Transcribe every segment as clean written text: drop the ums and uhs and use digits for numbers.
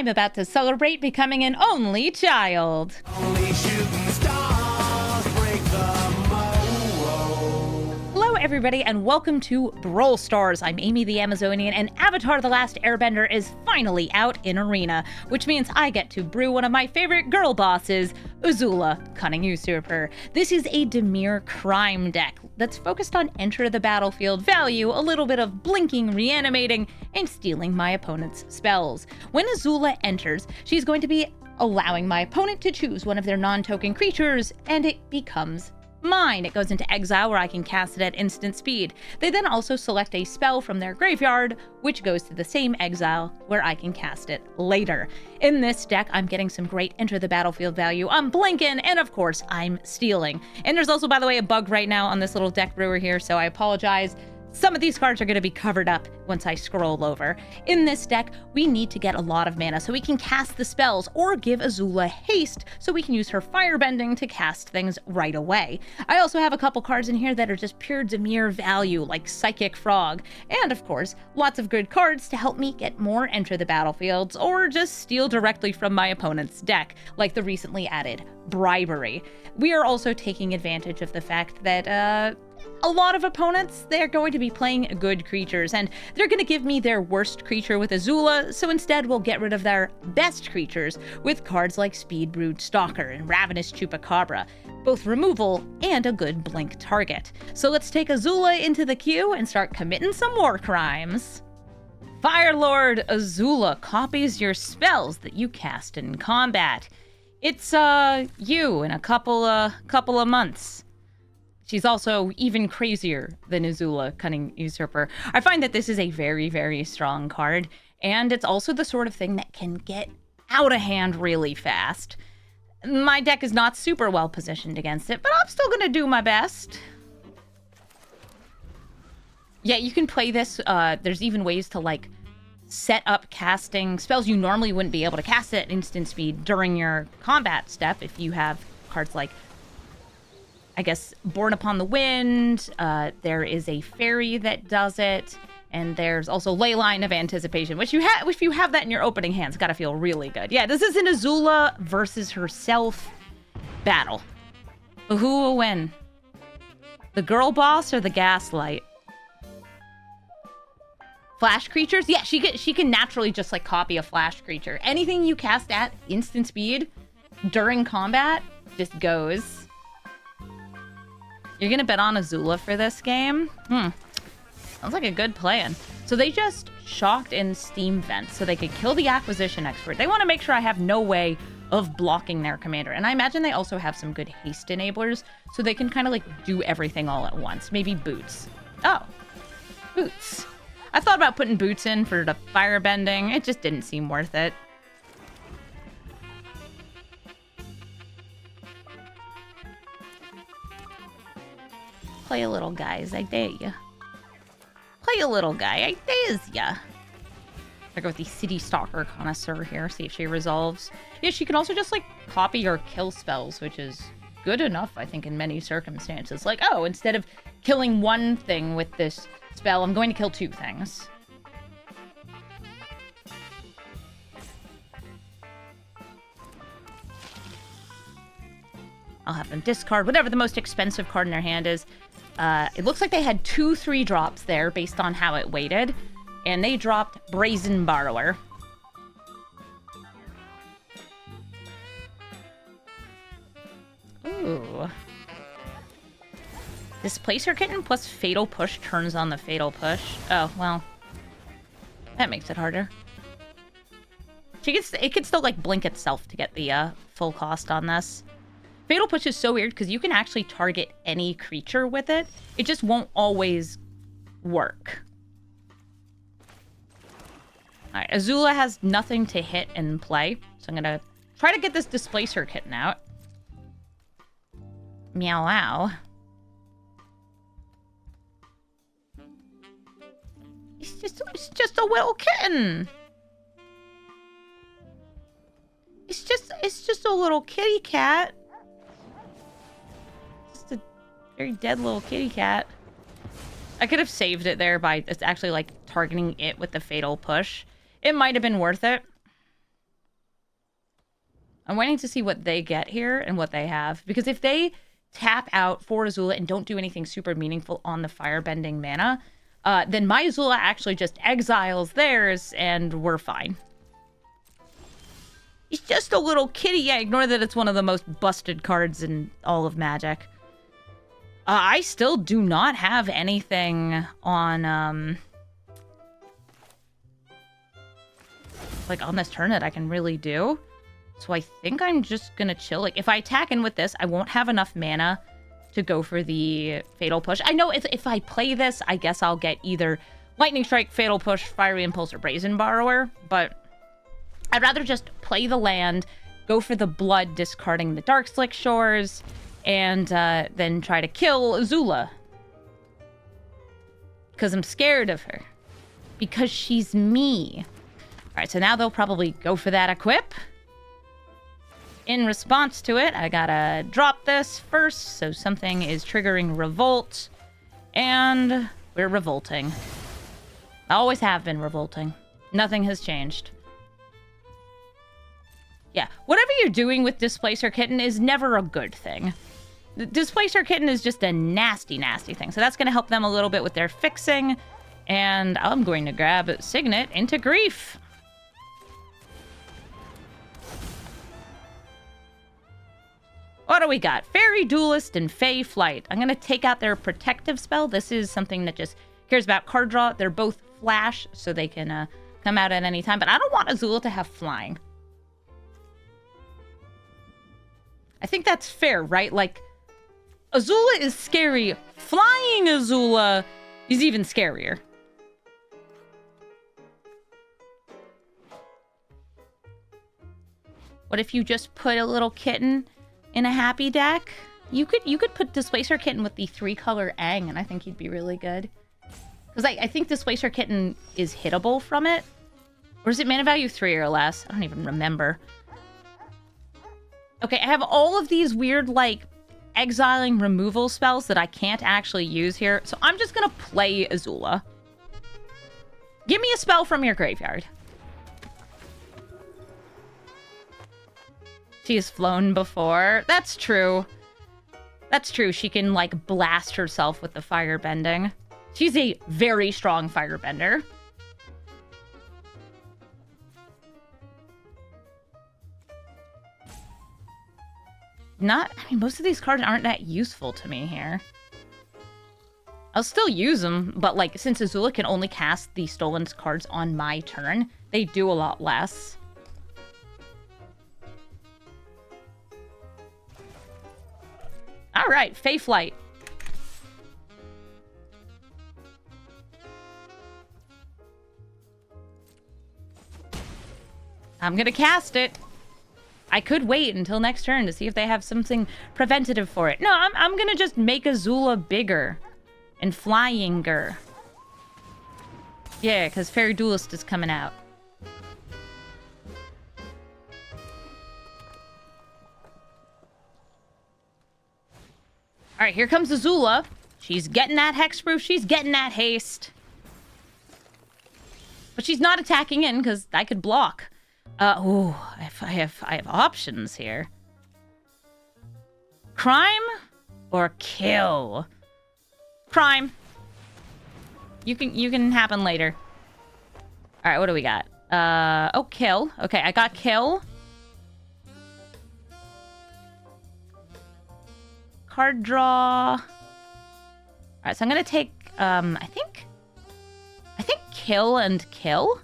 I'm about to celebrate becoming an only child. Only shooting stars break the mold. Hello everybody and welcome to Brawl Stars. I'm Amy the Amazonian and Avatar the Last Airbender is finally out in Arena, which means I get to brew one of my favorite girl bosses, Azula, Cunning Usurper. This is a Dimir crime deck that's focused on enter the battlefield value, a little bit of blinking, reanimating, and stealing my opponent's spells. When Azula enters, she's going to be allowing my opponent to choose one of their non-token creatures, and it becomes mine. It goes into exile where I can cast it at instant speed. They then also select a spell from their graveyard, which goes to the same exile where I can cast it later. In this deck, I'm getting some great enter the battlefield value. I'm blinking, and of course, I'm stealing. And there's also, by the way, a bug right now on this little deck brewer here, so I apologize. Some of these cards are going to be covered up once I scroll over. In this deck, we need to get a lot of mana so we can cast the spells or give Azula haste so we can use her firebending to cast things right away. I also have a couple cards in here that are just pure Dimir value, like Psychic Frog. And of course, lots of good cards to help me get more enter the battlefields or just steal directly from my opponent's deck, like the recently added Bribery. We are also taking advantage of the fact that, a lot of opponents, they're going to be playing good creatures, and they're going to give me their worst creature with Azula, so instead we'll get rid of their best creatures with cards like Speed Brood Stalker and Ravenous Chupacabra, both removal and a good blink target. So let's take Azula into the queue and start committing some war crimes. Firelord Azula copies your spells that you cast in combat. It's, you in a couple of months. She's also even crazier than Azula, Cunning Usurper. I find that this is a very, very strong card, and it's also the sort of thing that can get out of hand really fast. My deck is not super well positioned against it, but I'm still gonna do my best. Yeah, you can play this. There's even ways to, like, set up casting spells you normally wouldn't be able to cast at instant speed during your combat step if you have cards like, I guess, Born Upon the Wind. There is a fairy that does it, and there's also Leyline of Anticipation, which if you have that in your opening hand, it's gotta feel really good. Yeah, this is an Azula versus herself battle. Who will win? The Girlboss or the Gaslight? Flash creatures? Yeah, she can naturally just like copy a flash creature. Anything you cast at instant speed during combat just goes. You're gonna bet on Azula for this game? Sounds like a good plan. So they just shocked in Steam Vent so they could kill the Acquisition Expert. They want to make sure I have no way of blocking their commander. And I imagine they also have some good haste enablers so they can kind of like do everything all at once. Maybe Boots. Oh, Boots. I thought about putting Boots in for the firebending. It just didn't seem worth it. Play a little, guys. I dare ya. Play a little guy. I dares ya. I go with the City Stalker Connoisseur here. See if she resolves. Yeah, she can also just, like, copy or kill spells, which is good enough, I think, in many circumstances. Like, oh, instead of killing one thing with this spell, I'm going to kill two things. I'll have them discard whatever the most expensive card in their hand is. It looks like they had 2 3-drops there based on how it weighted. And they dropped Brazen Borrower. Ooh. Displacer Kitten plus Fatal Push turns on the Fatal Push. Oh, well. That makes it harder. It can still, like, blink itself to get the full cost on this. Fatal Push is so weird because you can actually target any creature with it. It just won't always work. Alright, Azula has nothing to hit and play. So I'm gonna try to get this Displacer Kitten out. Meow wow. It's just a little kitten. It's just a little kitty cat. Just a very dead little kitty cat. I could have saved it there by just actually, like, targeting it with the Fatal Push. It might have been worth it. I'm waiting to see what they get here and what they have. Because if they tap out for Azula and don't do anything super meaningful on the firebending mana, then my Azula actually just exiles theirs and we're fine. He's just a little kitty. Yeah, ignore that it's one of the most busted cards in all of Magic. I still do not have anything on, like, on this turn that I can really do. So I think I'm just gonna chill. Like, if I attack in with this, I won't have enough mana to go for the Fatal Push. I know if I play this, I guess I'll get either Lightning Strike, Fatal Push, Fiery Impulse, or Brazen Borrower, but I'd rather just play the land, go for the blood, discarding the Dark Slick Shores, and then try to kill Azula. Because I'm scared of her. Because she's me. Alright, so now they'll probably go for that equip. In response to it, I gotta drop this first, so something is triggering Revolt. And we're revolting. I always have been revolting. Nothing has changed. Yeah, whatever you're doing with Displacer Kitten is never a good thing. The Displacer Kitten is just a nasty, nasty thing. So that's going to help them a little bit with their fixing. And I'm going to grab Signet into Grief. What do we got? Fairy Duelist and Fey Flight. I'm going to take out their protective spell. This is something that just cares about card draw. They're both flash, so they can come out at any time. But I don't want Azula to have flying. I think that's fair, right? Like, Azula is scary. Flying Azula is even scarier. What if you just put a little kitten in a happy deck? You could put Displacer Kitten with the 3-color Aang, and I think he'd be really good. Because I think Displacer Kitten is hittable from it. Or is it mana value 3 or less? I don't even remember. Okay, I have all of these weird, like, exiling removal spells that I can't actually use here. So I'm just going to play Azula. Give me a spell from your graveyard. She has flown before. That's true. That's true. She can, like, blast herself with the firebending. She's a very strong firebender. I mean, most of these cards aren't that useful to me here. I'll still use them, but, like, since Azula can only cast the stolen cards on my turn, they do a lot less. Alright, Fey Flight. I'm gonna cast it. I could wait until next turn to see if they have something preventative for it. No, I'm gonna just make Azula bigger and flyinger. Yeah, because Fairy Duelist is coming out. Alright, here comes Azula. She's getting that hexproof. She's getting that haste. But she's not attacking in because I could block. I have options here. Crime or kill? Crime. You can happen later. All right, what do we got? Oh, kill. Okay, I got kill. Card draw. All right, so I'm gonna take I think kill and kill.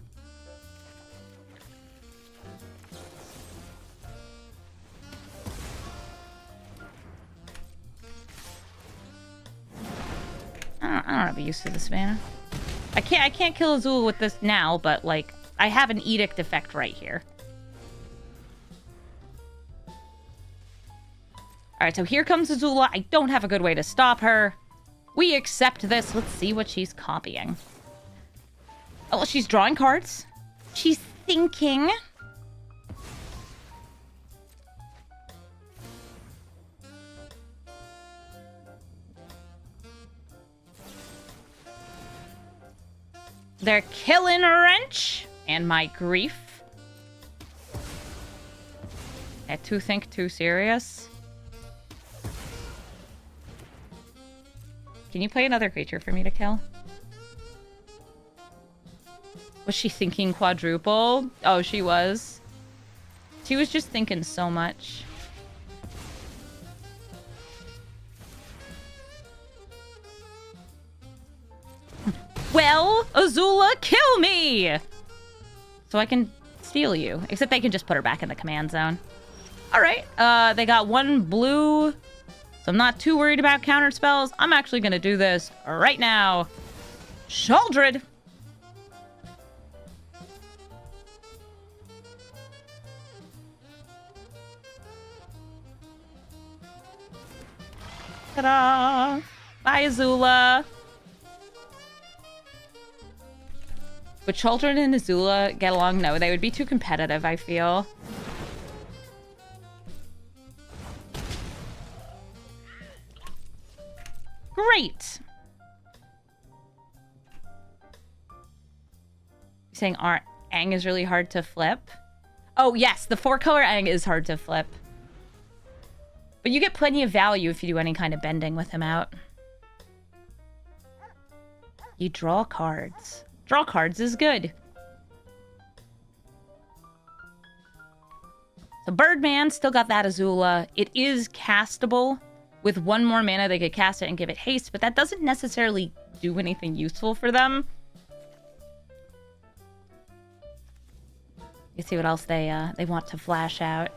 I don't have a use for this mana. I can't kill Azula with this now, but like I have an edict effect right here. Alright, so here comes Azula. I don't have a good way to stop her. We accept this. Let's see what she's copying. Oh, she's drawing cards. She's thinking. They're killing a wrench and my grief. Okay, too serious. Can you play another creature for me to kill? Was she thinking quadruple? Oh, she was. She was just thinking so much. Well, Azula, kill me! So I can steal you. Except they can just put her back in the command zone. Alright, they got one blue. So I'm not too worried about counter spells. I'm actually gonna do this right now. Shaldred! Ta-da! Bye, Azula! Would Children and Azula get along? No, they would be too competitive, I feel. Great! You're saying our Aang is really hard to flip? Oh, yes, the 4-color Aang is hard to flip. But you get plenty of value if you do any kind of bending with him out. You draw cards. Draw cards is good. So Birdman still got that Azula. It is castable. With one more mana, they could cast it and give it haste, but that doesn't necessarily do anything useful for them. You see what else they want to flash out.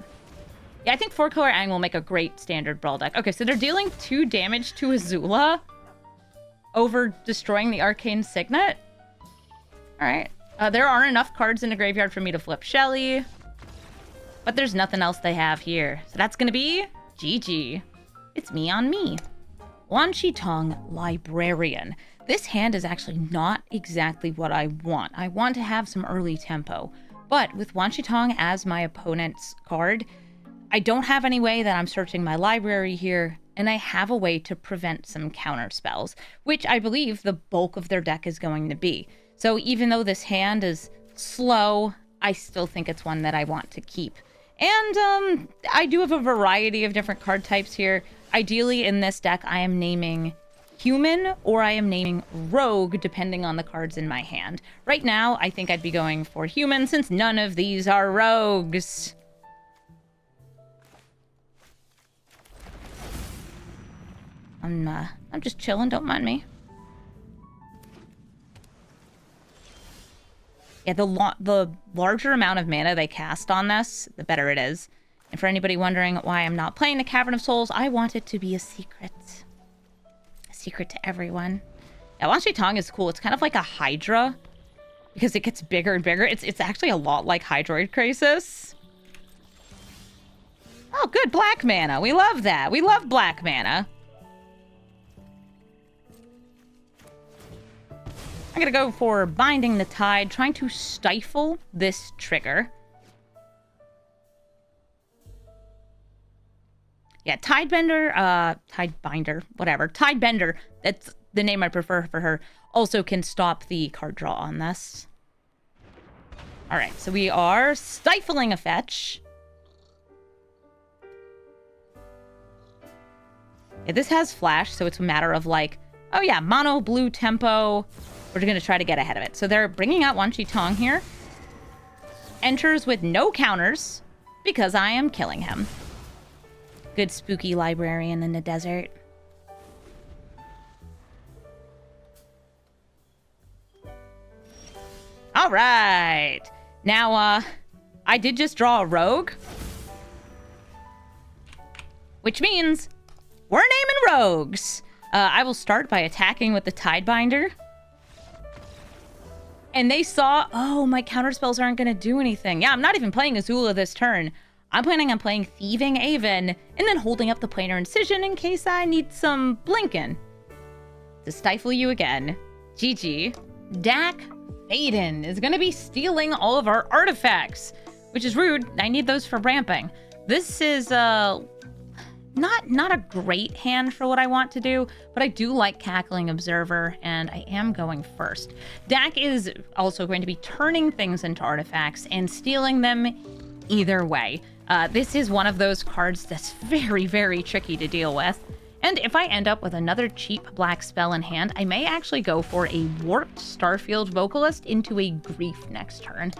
Yeah, I think 4-color Aang will make a great standard Brawl deck. Okay, so they're dealing 2 damage to Azula over destroying the Arcane Signet. Alright. There aren't enough cards in the graveyard for me to flip Shelly. But there's nothing else they have here. So that's gonna be GG. It's me on me. Wan Shi Tong, Librarian. This hand is actually not exactly what I want. I want to have some early tempo. But with Wan Shi Tong as my opponent's card, I don't have any way that I'm searching my library here, and I have a way to prevent some counter spells, which I believe the bulk of their deck is going to be. So even though this hand is slow, I still think it's one that I want to keep. And I do have a variety of different card types here. Ideally, in this deck, I am naming Human or I am naming Rogue, depending on the cards in my hand. Right now, I think I'd be going for Human, since none of these are Rogues. I'm just chilling, don't mind me. Yeah, the larger amount of mana they cast on this, the better it is. And for anybody wondering why I'm not playing the Cavern of Souls, I want it to be a secret. A secret to everyone. Yeah, Wan Shi Tong is cool. It's kind of like a Hydra, because it gets bigger and bigger. It's actually a lot like Hydroid Crisis. Oh, good, black mana. We love that. We love black mana. I'm gonna go for Binding the Tide, trying to stifle this trigger. Yeah, Tidebinder, whatever. Tidebender, that's the name I prefer for her, also can stop the card draw on this. Alright, so we are stifling a fetch. Yeah, this has flash, so it's a matter of like, oh yeah, mono blue tempo. We're going to try to get ahead of it. So they're bringing out Wan Shi Tong here. Enters with no counters because I am killing him. Good spooky librarian in the desert. All right. Now, I did just draw a rogue. Which means we're naming rogues. I will start by attacking with the Tidebinder. And they saw, oh, my counterspells aren't going to do anything. Yeah, I'm not even playing Azula this turn. I'm planning on playing Thieving Aven and then holding up the Planar Incision in case I need some blinking. To stifle you again. GG. Dack Fayden is going to be stealing all of our artifacts, which is rude. I need those for ramping. This is not a great hand for what I want to do, but I do like Cackling Observer, and I am going first. Dack is also going to be turning things into artifacts and stealing them either way. This is one of those cards that's very, very tricky to deal with. And if I end up with another cheap black spell in hand, I may actually go for a Warped Starfield Vocalist into a Grief next turn.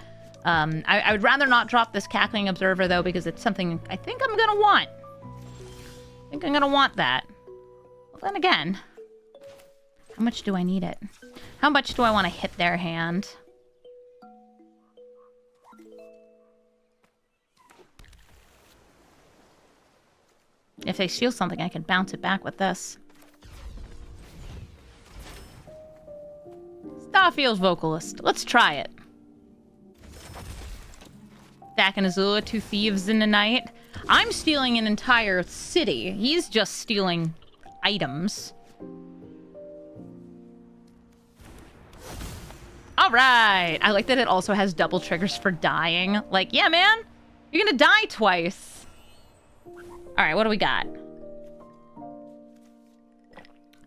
I would rather not drop this Cackling Observer, though, because it's something I think I'm going to want. I think I'm going to want that. Well, then again, how much do I need it? How much do I want to hit their hand? If they steal something, I can bounce it back with this. Starfield Vocalist. Let's try it. Dack and Azula, 2 thieves in the night. I'm stealing an entire city. He's just stealing items. All right. I like that it also has double triggers for dying. Like, yeah, man. You're gonna die twice. All right, what do we got?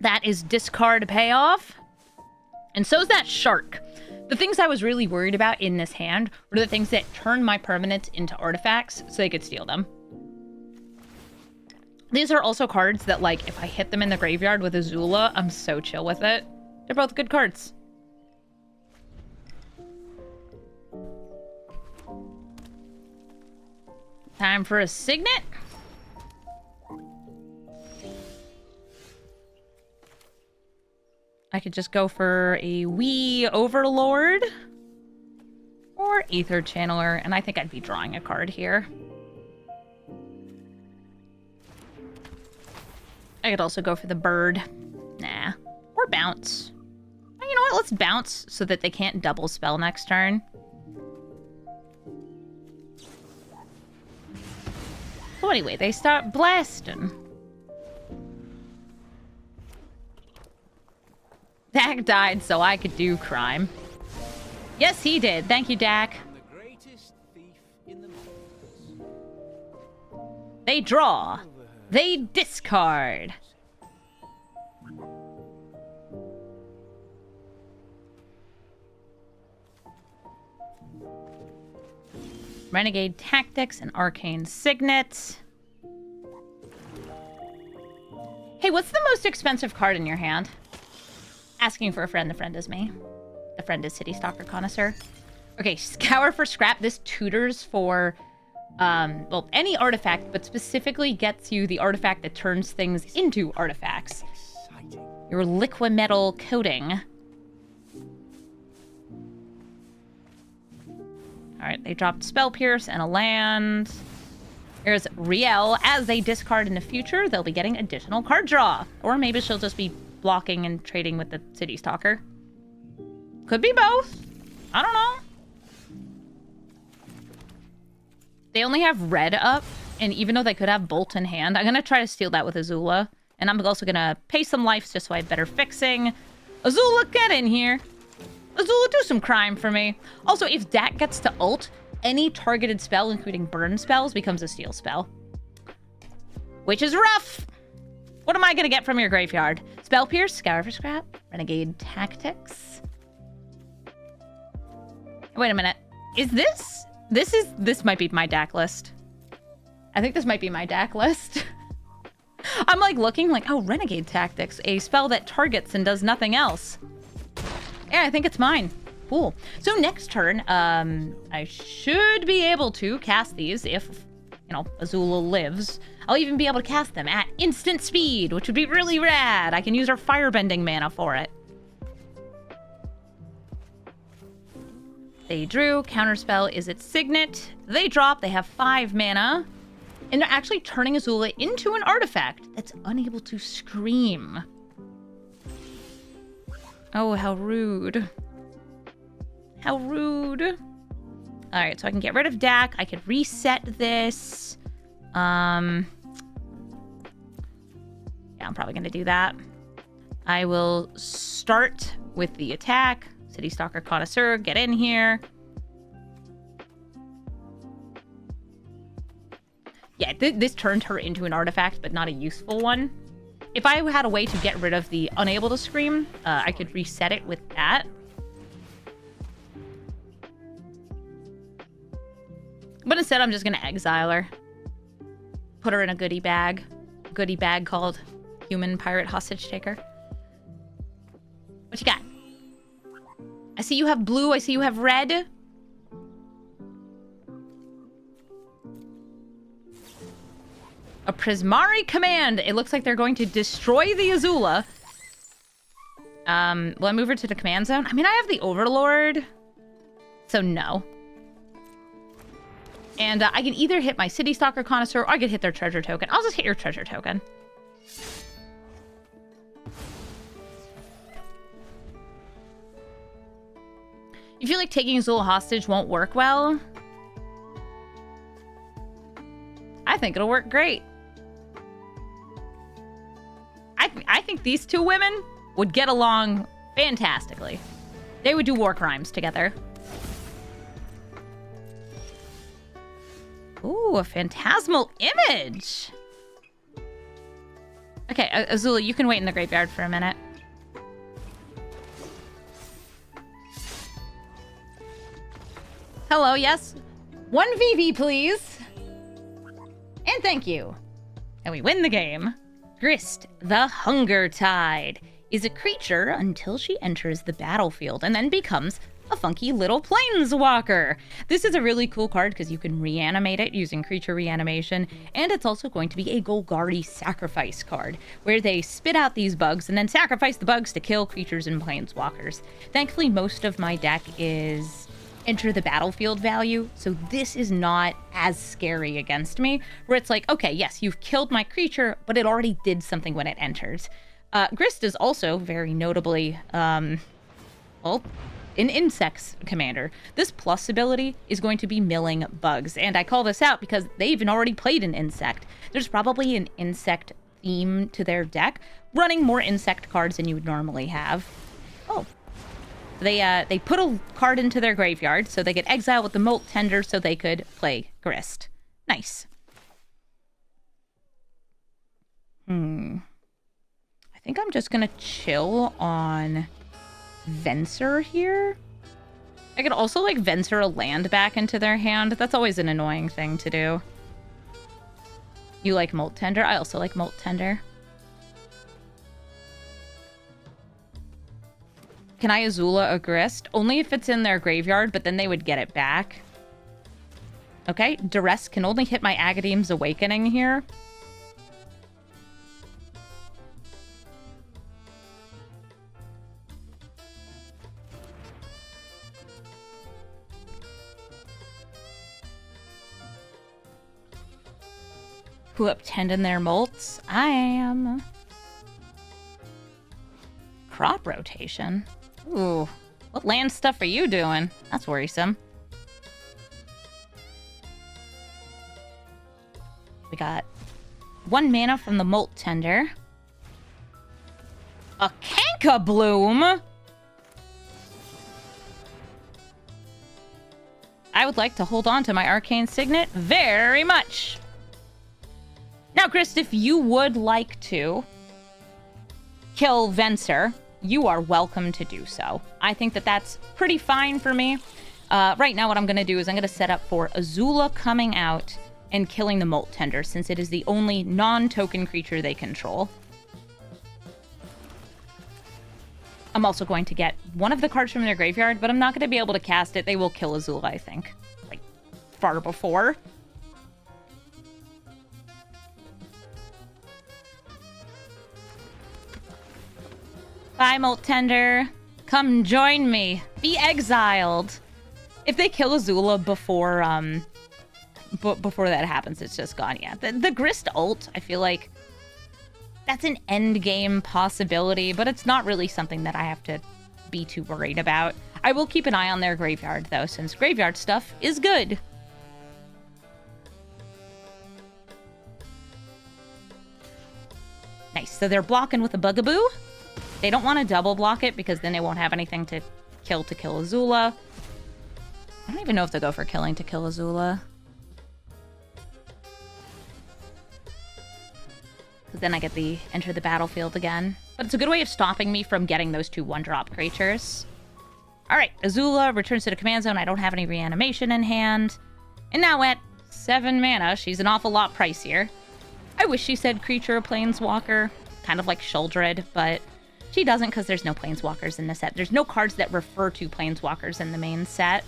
That is discard payoff. And so is that shark. The things I was really worried about in this hand were the things that turn my permanents into artifacts so they could steal them. These are also cards that, like, if I hit them in the graveyard with Azula, I'm so chill with it. They're both good cards. Time for a Signet. I could just go for a Wee Overlord or Aether Channeler, and I think I'd be drawing a card here. I could also go for the bird. Nah. Or bounce. You know what? Let's bounce so that they can't double spell next turn. So anyway, they start blasting. Dack died so I could do crime. Yes, he did. Thank you, Dack. The greatest thief in the mountains. They draw. They discard. Renegade Tactics and Arcane Signet. Hey, what's the most expensive card in your hand? Asking for a friend. The friend is me. The friend is City Stalker Connoisseur. Okay, Scour for Scrap. This tutors for, well, any artifact, but specifically gets you the artifact that turns things into artifacts. Exciting. Your Liquimetal Coating. Alright, they dropped Spell Pierce and a land. Here's Riel. As they discard in the future, they'll be getting additional card draw. Or maybe she'll just be blocking and trading with the City Stalker. Could be both. I don't know. They only have red up, and even though they could have Bolt in hand, I'm going to try to steal that with Azula. And I'm also going to pay some lives just so I have better fixing. Azula, get in here. Azula, do some crime for me. Also, if Dack gets to ult, any targeted spell, including burn spells, becomes a steal spell. Which is rough. What am I going to get from your graveyard? Spell Pierce, Scour for Scrap, Renegade Tactics. Wait a minute. Is this? This might be my Dack list. I think this might be my Dack list. I'm like looking like, oh, Renegade Tactics, a spell that targets and does nothing else. Yeah, I think it's mine. Cool. So next turn, I should be able to cast these if, you know, Azula lives. I'll even be able to cast them at instant speed, which would be really rad. I can use our firebending mana for it. They drew. Counterspell is its Signet. They drop. They have 5 mana. And they're actually turning Azula into an artifact that's unable to scream. Oh, how rude. How rude. All right, so I can get rid of Dack. I could reset this. Yeah, I'm probably going to do that. I will start with the attack. City Stalker Connoisseur, get in here. Yeah, this turned her into an artifact, but not a useful one. If I had a way to get rid of the unable to scream, I could reset it with that. But instead I'm just gonna exile her. Put her in a goodie bag. Goodie bag called Human Pirate Hostage Taker. What you got? I see you have blue, I see you have red. A Prismari command. It looks like they're going to destroy the Azula. Will I move her to the command zone? I mean, I have the Overlord. So no. And I can either hit my City Stalker Connoisseur or I could hit their treasure token. I'll just hit your treasure token. You feel like taking Azula hostage won't work well? I think it'll work great. I think these two women would get along fantastically. They would do war crimes together. Ooh, a phantasmal image. Okay, Azula, you can wait in the graveyard for a minute. Hello, yes. 1 VV, please. And thank you. And we win the game. Grist, the Hunger Tide, is a creature until she enters the battlefield and then becomes a funky little planeswalker. This is a really cool card because you can reanimate it using creature reanimation, and it's also going to be a Golgari sacrifice card, where they spit out these bugs and then sacrifice the bugs to kill creatures and planeswalkers. Thankfully, most of my deck is enter the battlefield value, so this is not as scary against me, where it's like, okay, yes, you've killed my creature, but it already did something when it enters. Grist is also very notably, well, an insects commander. This plus ability is going to be milling bugs, and I call this out because they've already played an insect. There's probably an insect theme to their deck, running more insect cards than you would normally have. Oh. They put a card into their graveyard so they could exile with the Molt Tender so they could play Grist. Nice. I think I'm just gonna chill on Venser here. I could also, like, Venser a land back into their hand. That's always an annoying thing to do. You like Molt Tender? I also like Molt Tender. Can I Azula a Grist? Only if it's in their graveyard, but then they would get it back. Okay, Duress can only hit my Agadeem's Awakening here. Who uptending their molts? I am. Crop rotation? Ooh, what land stuff are you doing? That's worrisome. We got 1 mana from the Molt Tender. A Kanka Bloom? I would like to hold on to my Arcane Signet very much. Now, Grist, if you would like to kill Venser, you are welcome to do so. I think that that's pretty fine for me. Right now, what I'm going to do is I'm going to set up for Azula coming out and killing the Molt Tender, since it is the only non-token creature they control. I'm also going to get one of the cards from their graveyard, but I'm not going to be able to cast it. They will kill Azula, I think. Like, far before. Bye, Molt Tender. Come join me. Be exiled. If they kill Azula before before that happens, it's just gone. Yeah, the Grist ult, I feel like that's an end game possibility, but it's not really something that I have to be too worried about. I will keep an eye on their graveyard, though, since graveyard stuff is good. Nice. So they're blocking with a Bugaboo. They don't want to double block it because then they won't have anything to kill Azula. I don't even know if they'll go for killing to kill Azula. Because then I get the enter the battlefield again. But it's a good way of stopping me from getting those two 1-drop creatures. Alright, Azula returns to the command zone. I don't have any reanimation in hand. And now at 7 mana. She's an awful lot pricier. I wish she said creature or planeswalker, kind of like Shuldred, but she doesn't because there's no planeswalkers in the set. There's no cards that refer to planeswalkers in the main set.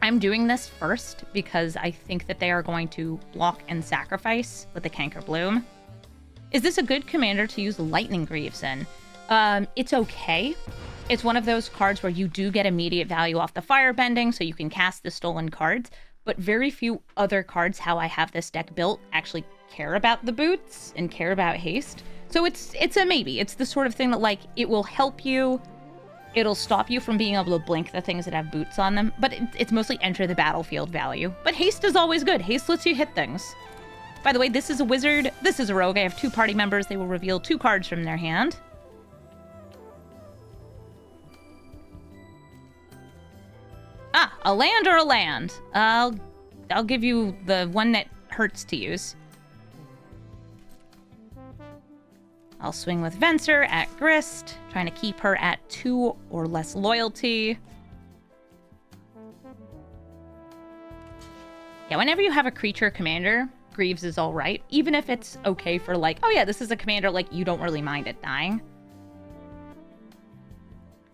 I'm doing this first because I think that they are going to block and sacrifice with the Canker Bloom. Is this a good commander to use Lightning Greaves in? It's okay. It's one of those cards where you do get immediate value off the firebending, so you can cast the stolen cards, but very few other cards, how I have this deck built, actually care about the boots and care about haste. So it's a maybe. It's the sort of thing that, like, it will help you. It'll stop you from being able to blink the things that have boots on them, but it's mostly enter the battlefield value. But haste is always good. Haste lets you hit things. By the way, this is a wizard. This is a rogue. I have 2 party members. They will reveal 2 cards from their hand. Ah, a land or a land. I'll give you the one that hurts to use. I'll swing with Venser at Grist, trying to keep her at 2 or less loyalty. Yeah, whenever you have a creature commander, Greaves is all right. Even if it's okay for, like, oh yeah, this is a commander, like, you don't really mind it dying.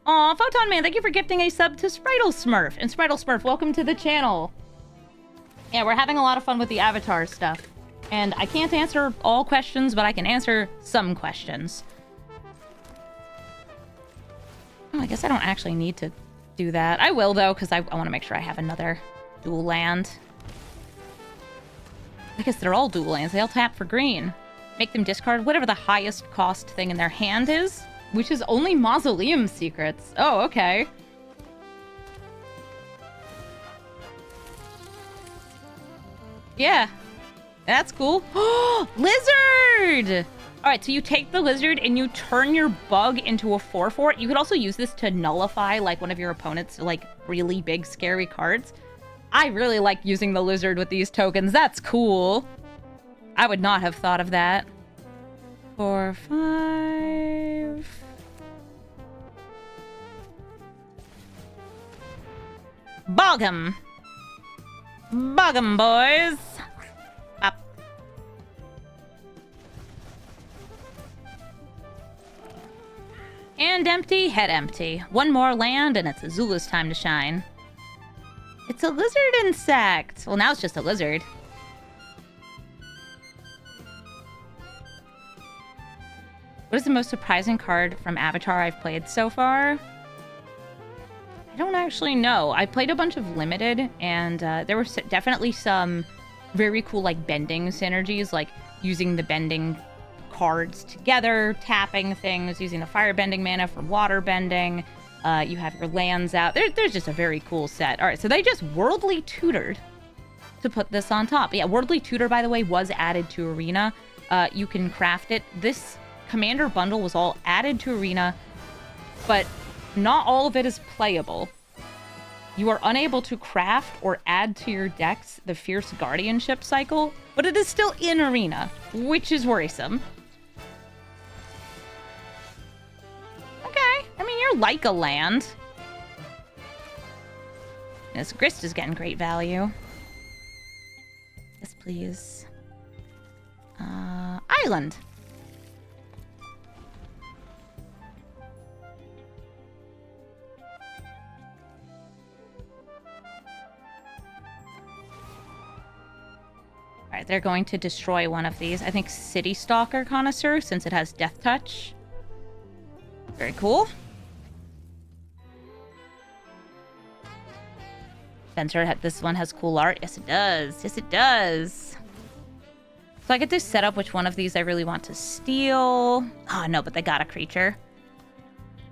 Aw, Photon Man, thank you for gifting a sub to Spritle Smurf. And Spritle Smurf, welcome to the channel. Yeah, we're having a lot of fun with the avatar stuff. And I can't answer all questions, but I can answer some questions. Oh, I guess I don't actually need to do that. I will, though, because I want to make sure I have another dual land. I guess they're all dual lands. They all tap for green. Make them discard whatever the highest cost thing in their hand is, which is only Mausoleum Secrets. Oh, okay. Yeah. That's cool. Lizard! Alright, so you take the lizard and you turn your bug into a 4/4. You could also use this to nullify, like, one of your opponent's, like, really big, scary cards. I really like using the lizard with these tokens. That's cool. I would not have thought of that. 4, 5... Bog 'em! Bog 'em, boys! Up. Hand empty, head empty. One more land, and it's Azula's time to shine. It's a lizard insect! Well, now it's just a lizard. What is the most surprising card from Avatar I've played so far? I don't actually know. I played a bunch of Limited, and there were definitely some very cool, like, bending synergies, like using the bending cards together, tapping things, using the fire bending mana for water bending. You have your lands out. There's just a very cool set. All right, so they just Worldly Tutored to put this on top. Yeah, Worldly Tutor, by the way, was added to Arena. You can craft it. This Commander bundle was all added to Arena, but not all of it is playable. You are unable to craft or add to your decks the Fierce Guardianship cycle, but it is still in Arena, which is worrisome. Okay, I mean, you're like a land. This Grist is getting great value. Yes, please. Island. Alright, they're going to destroy one of these. I think City Stalker Connoisseur, since it has Death Touch. Very cool. Spencer, this one has cool art. Yes, it does. Yes, it does. So I get to set up which one of these I really want to steal. Oh, no, but they got a creature.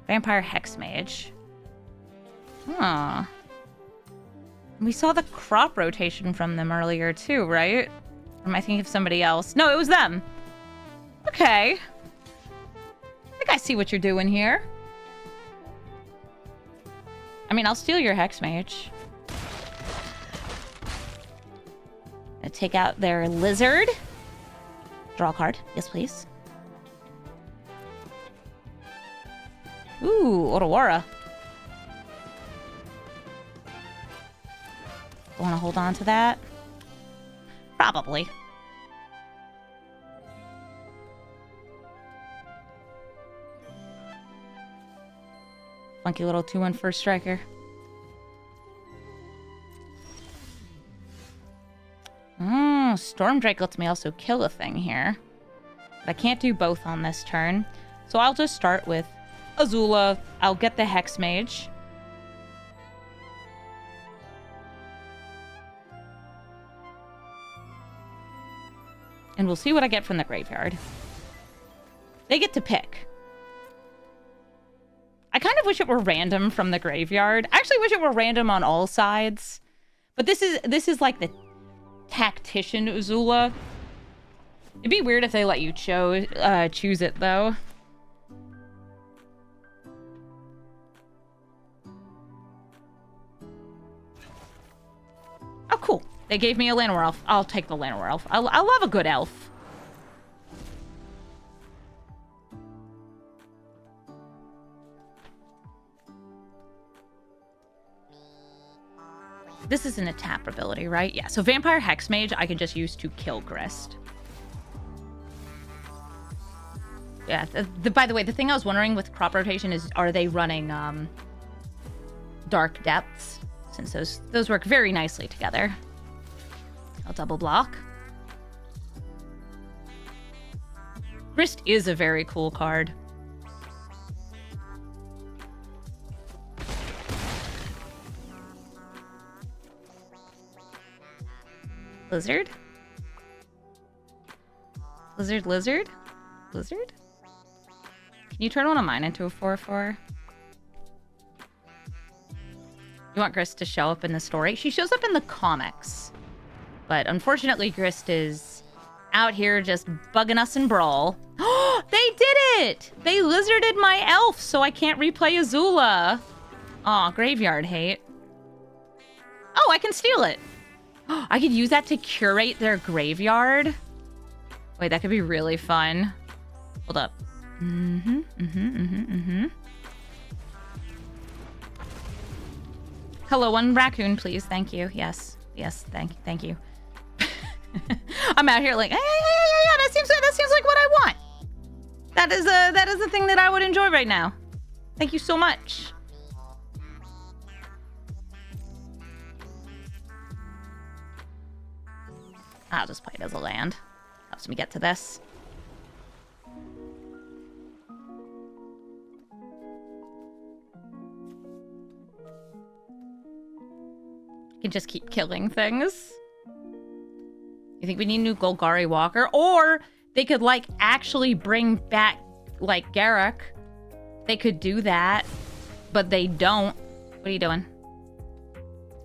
Vampire Hexmage. Huh. We saw the crop rotation from them earlier, too, right? Or am I thinking of somebody else? No, it was them. Okay. I think I see what you're doing here. I mean, I'll steal your Hexmage. Take out their lizard. Draw a card. Yes, please. Ooh, Otawara. Want to hold on to that? Probably. Funky little 2-1 first striker. Storm Drake lets me also kill a thing here. But I can't do both on this turn. So I'll just start with Azula. I'll get the Hex Mage. And we'll see what I get from the graveyard. They get to pick. I kind of wish it were random from the graveyard. I actually wish it were random on all sides. But this is like the Tactician Azula. It'd be weird if they let you choose it, though. Oh, cool. They gave me a Llanowar Elf. I'll take the Llanowar Elf. I love a good elf. This isn't a tap ability, right? Yeah, so Vampire Hexmage I can just use to kill Grist. Yeah, by the way, the thing I was wondering with crop rotation is, are they running Dark Depths? Since those work very nicely together. I'll double block. Grist is a very cool card. Lizard? Lizard, lizard? Lizard? Can you turn one of mine into a 4/4? You want Grist to show up in the story? She shows up in the comics. But unfortunately, Grist is out here just bugging us in Brawl. Oh, they did it! They lizarded my elf, so I can't replay Azula. Aw, graveyard hate. Oh, I can steal it. I could use that to curate their graveyard. Wait, that could be really fun. Hold up. Hello, one raccoon, please. Thank you. Yes. Yes, thank you. I'm out here like, yeah, that seems like what I want. That is the thing that I would enjoy right now. Thank you so much. I'll just play it as a land. Helps me get to this. You can just keep killing things. You think we need a new Golgari Walker? Or they could, like, actually bring back, like, Garruk. They could do that. But they don't. What are you doing?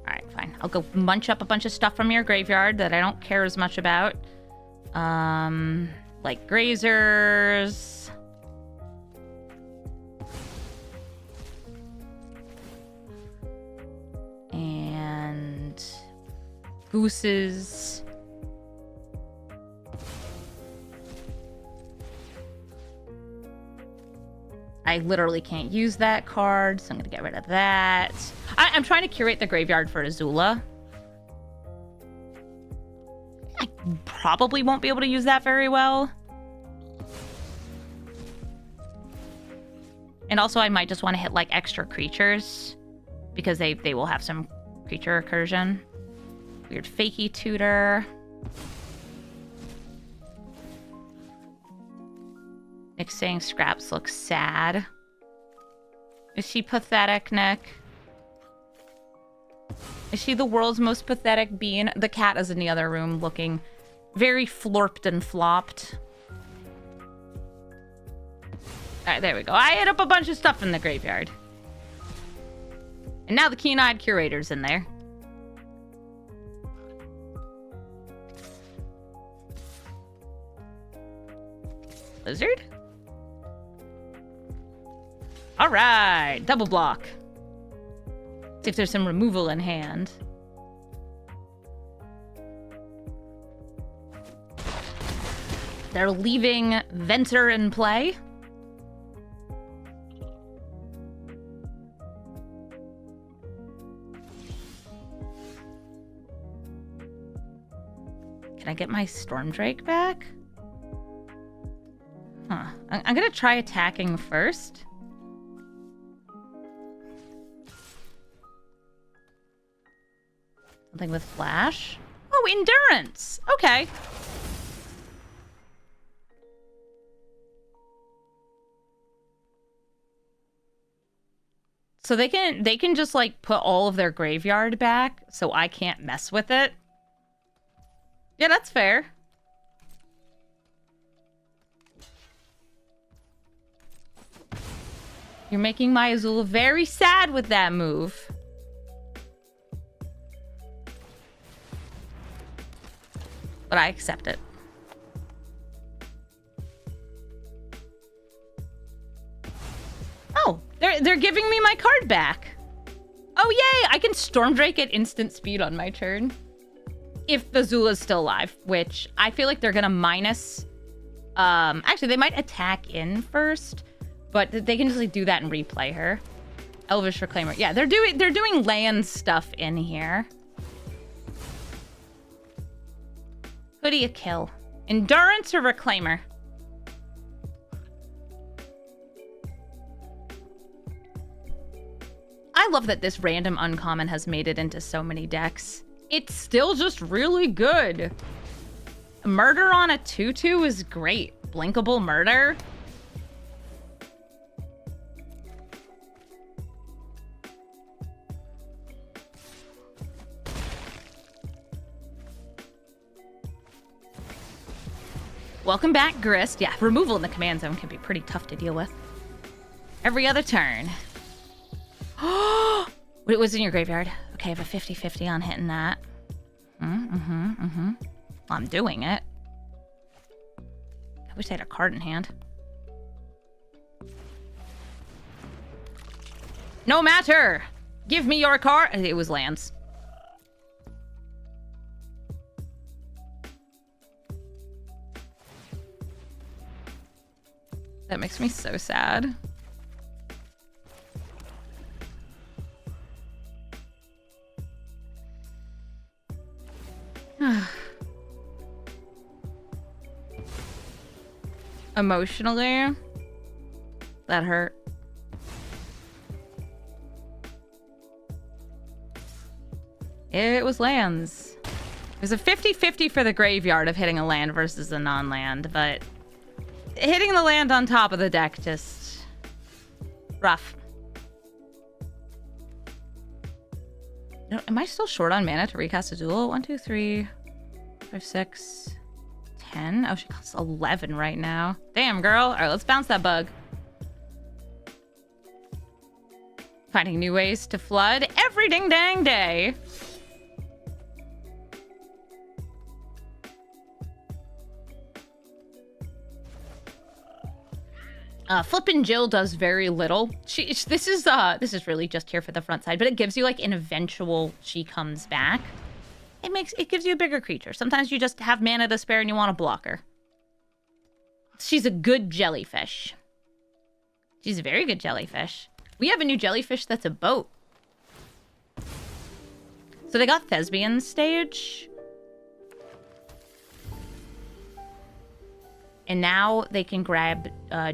Alright, fine. I'll go munch up a bunch of stuff from your graveyard that I don't care as much about. Like Grazers. And Gooses. I literally can't use that card, so I'm gonna get rid of that. I'm trying to curate the graveyard for Azula. I probably won't be able to use that very well. And also I might just want to hit like extra creatures because they will have some creature recursion. Weird fakey tutor. Nick's saying Scraps looks sad. Is she pathetic, Nick? Is she the world's most pathetic being? The cat is in the other room looking very florped and flopped. Alright, there we go. I hit up a bunch of stuff in the graveyard. And now the keen-eyed curator's in there. Lizard? Alright, double block. See if there's some removal in hand. They're leaving Venter in play. Can I get my Storm Drake back? Huh. I'm gonna try attacking first. Something with Flash. Oh, Endurance! Okay. So they can just like put all of their graveyard back so I can't mess with it. Yeah, that's fair. You're making my Azula very sad with that move. But I accept it. Oh, they're giving me my card back. Oh, yay! I can Storm Drake at instant speed on my turn. If the Azula's still alive, which I feel like they're gonna minus... actually, they might attack in first, but they can just like do that and replay her. Elvish Reclaimer. Yeah, they're doing land stuff in here. Who do you kill? Endurance or Reclaimer? I love that this random uncommon has made it into so many decks. It's still just really good. Murder on a 2/2 is great. Blinkable Murder. Welcome back, Grist. Yeah, removal in the command zone can be pretty tough to deal with. Every other turn. It was in your graveyard. Okay, I have a 50-50 on hitting that. Well, I'm doing it. I wish I had a card in hand. No matter! Give me your card! It was lands. That makes me so sad. Emotionally, that hurt. It was lands. It was a 50-50 for the graveyard of hitting a land versus a non-land, but hitting the land on top of the deck just rough. Am I still short on mana to recast Azula? 1, 2, 3, 5, 6, 10. Oh, she costs 11 right now. Damn, girl. All right, let's bounce that bug. Finding new ways to flood every ding dang day. Flippin' Jill does very little. This is really just here for the front side, but it gives you like an eventual she comes back. It gives you a bigger creature. Sometimes you just have mana to spare and you want to block her. She's a good jellyfish. She's a very good jellyfish. We have a new jellyfish that's a boat. So they got Thespian stage. And now they can grab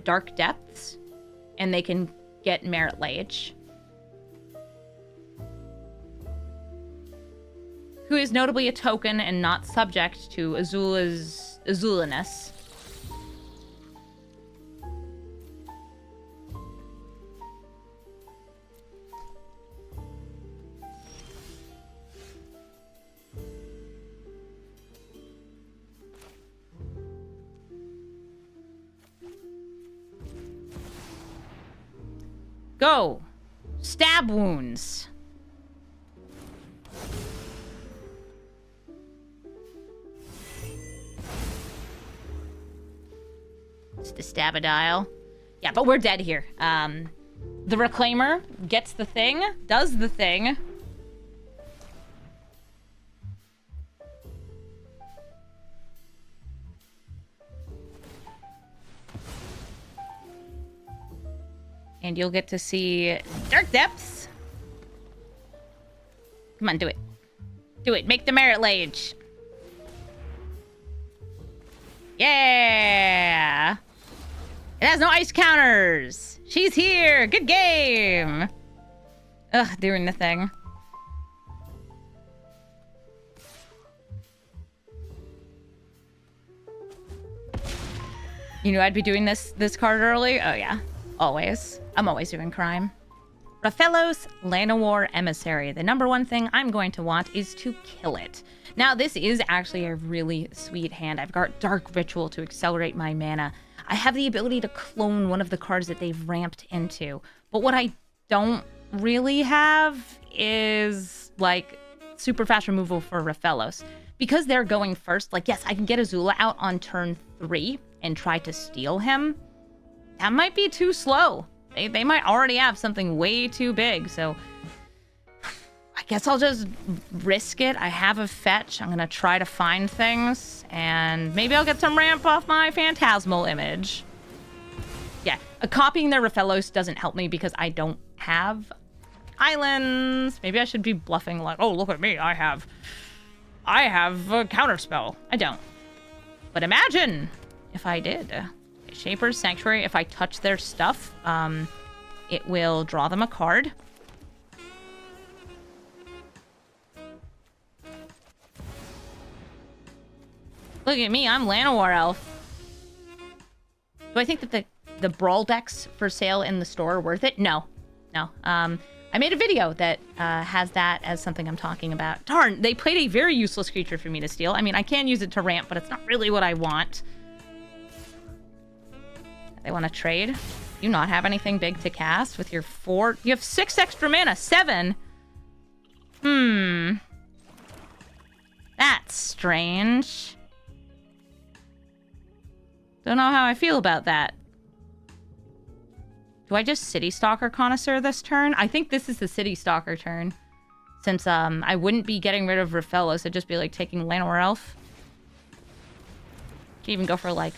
Dark Depths, and they can get Merit Lage. Who is notably a token and not subject to Azula's Azulaness. Go! Stab wounds. It's the Stabadile. Yeah, but we're dead here. The Reclaimer gets the thing, does the thing. And you'll get to see Dark Depths. Come on, do it. Do it. Make the Merit Lage. Yeah! It has no ice counters! She's here! Good game! Ugh, doing the thing. You knew I'd be doing this card early? Oh yeah, always. I'm always doing crime. Rofellos, Llanowar Emissary. The number one thing I'm going to want is to kill it. Now, this is actually a really sweet hand. I've got Dark Ritual to accelerate my mana. I have the ability to clone one of the cards that they've ramped into. But what I don't really have is, like, super fast removal for Rofellos. Because they're going first, like, yes, I can get Azula out on turn 3 and try to steal him. That might be too slow. They might already have something way too big, so I guess I'll just risk it. I have a fetch. I'm gonna try to find things, and maybe I'll get some ramp off my Phantasmal Image. Yeah, copying their Rofellos doesn't help me because I don't have islands. Maybe I should be bluffing like, oh, look at me, I have a counterspell. I don't. But imagine if I did. Shaper's Sanctuary, if I touch their stuff, it will draw them a card. Look at me, I'm Llanowar Elf. Do I think that the Brawl decks for sale in the store are worth it? No. No. I made a video that has that as something I'm talking about. Darn, they played a very useless creature for me to steal. I mean, I can use it to ramp, but it's not really what I want. They want to trade. You not have anything big to cast with your 4? You have 6 extra mana. 7? That's strange. Don't know how I feel about that. Do I just City Stalker Connoisseur this turn? I think this is the City Stalker turn. Since I wouldn't be getting rid of Rofellos, it'd just be like taking Llanowar Elf. Could even go for like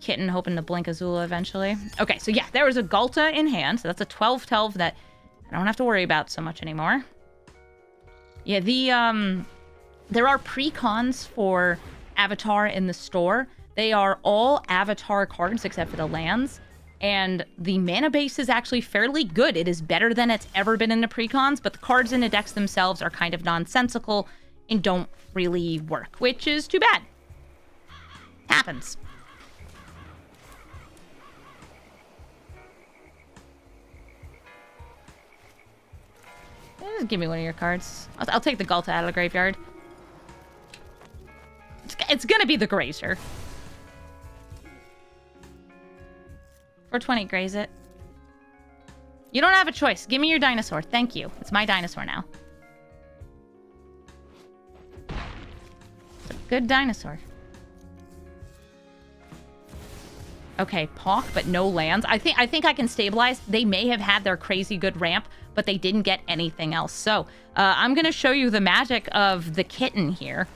Kitten, hoping to blink Azula eventually. Okay, so yeah, there was a Ghalta in hand, so that's a 12/12 that I don't have to worry about so much anymore. Yeah, there are pre-cons for Avatar in the store. They are all Avatar cards except for the lands, and the mana base is actually fairly good. It is better than it's ever been in the pre-cons, but the cards in the decks themselves are kind of nonsensical and don't really work, which is too bad. Happens. Just give me one of your cards. I'll take the Ghalta out of the graveyard. It's gonna be the Grazer. 420, graze it. You don't have a choice. Give me your dinosaur. Thank you. It's my dinosaur now. It's a good dinosaur. Okay, Pawk, but no lands. I think I can stabilize. They may have had their crazy good ramp, but they didn't get anything else. So I'm going to show you the magic of the kitten here.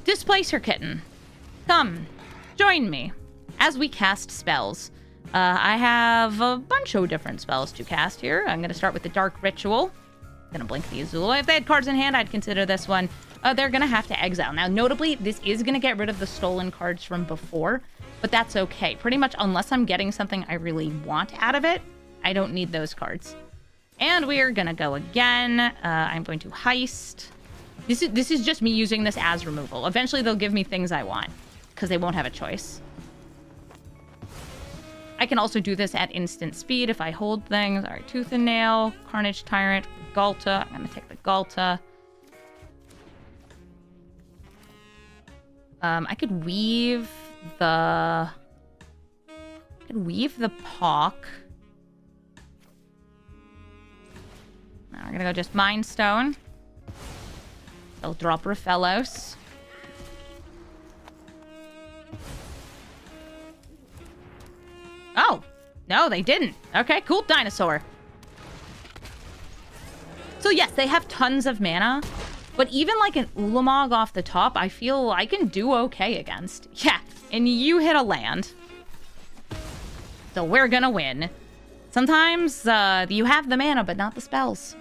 Displacer Kitten. Come, join me as we cast spells. I have a bunch of different spells to cast here. I'm going to start with the Dark Ritual. I'm going to blink the Azula. If they had cards in hand, I'd consider this one. They're going to have to exile. Now, notably, this is going to get rid of the stolen cards from before, but that's okay. Pretty much, unless I'm getting something I really want out of it, I don't need those cards. And we are going to go again. I'm going to Heist. This is just me using this as removal. Eventually, they'll give me things I want, because they won't have a choice. I can also do this at instant speed if I hold things. All right, Tooth and Nail, Carnage Tyrant, Ghalta. I'm going to take the Ghalta. I could weave the Pawk. Now we're going to go just Mind Stone. They'll drop Rofellos. Oh, no, they didn't. Okay, cool, dinosaur. So yes, they have tons of mana, but even like an Ulamog off the top, I feel I can do okay against. Yeah, and you hit a land. So we're gonna win. Sometimes you have the mana, but not the spells.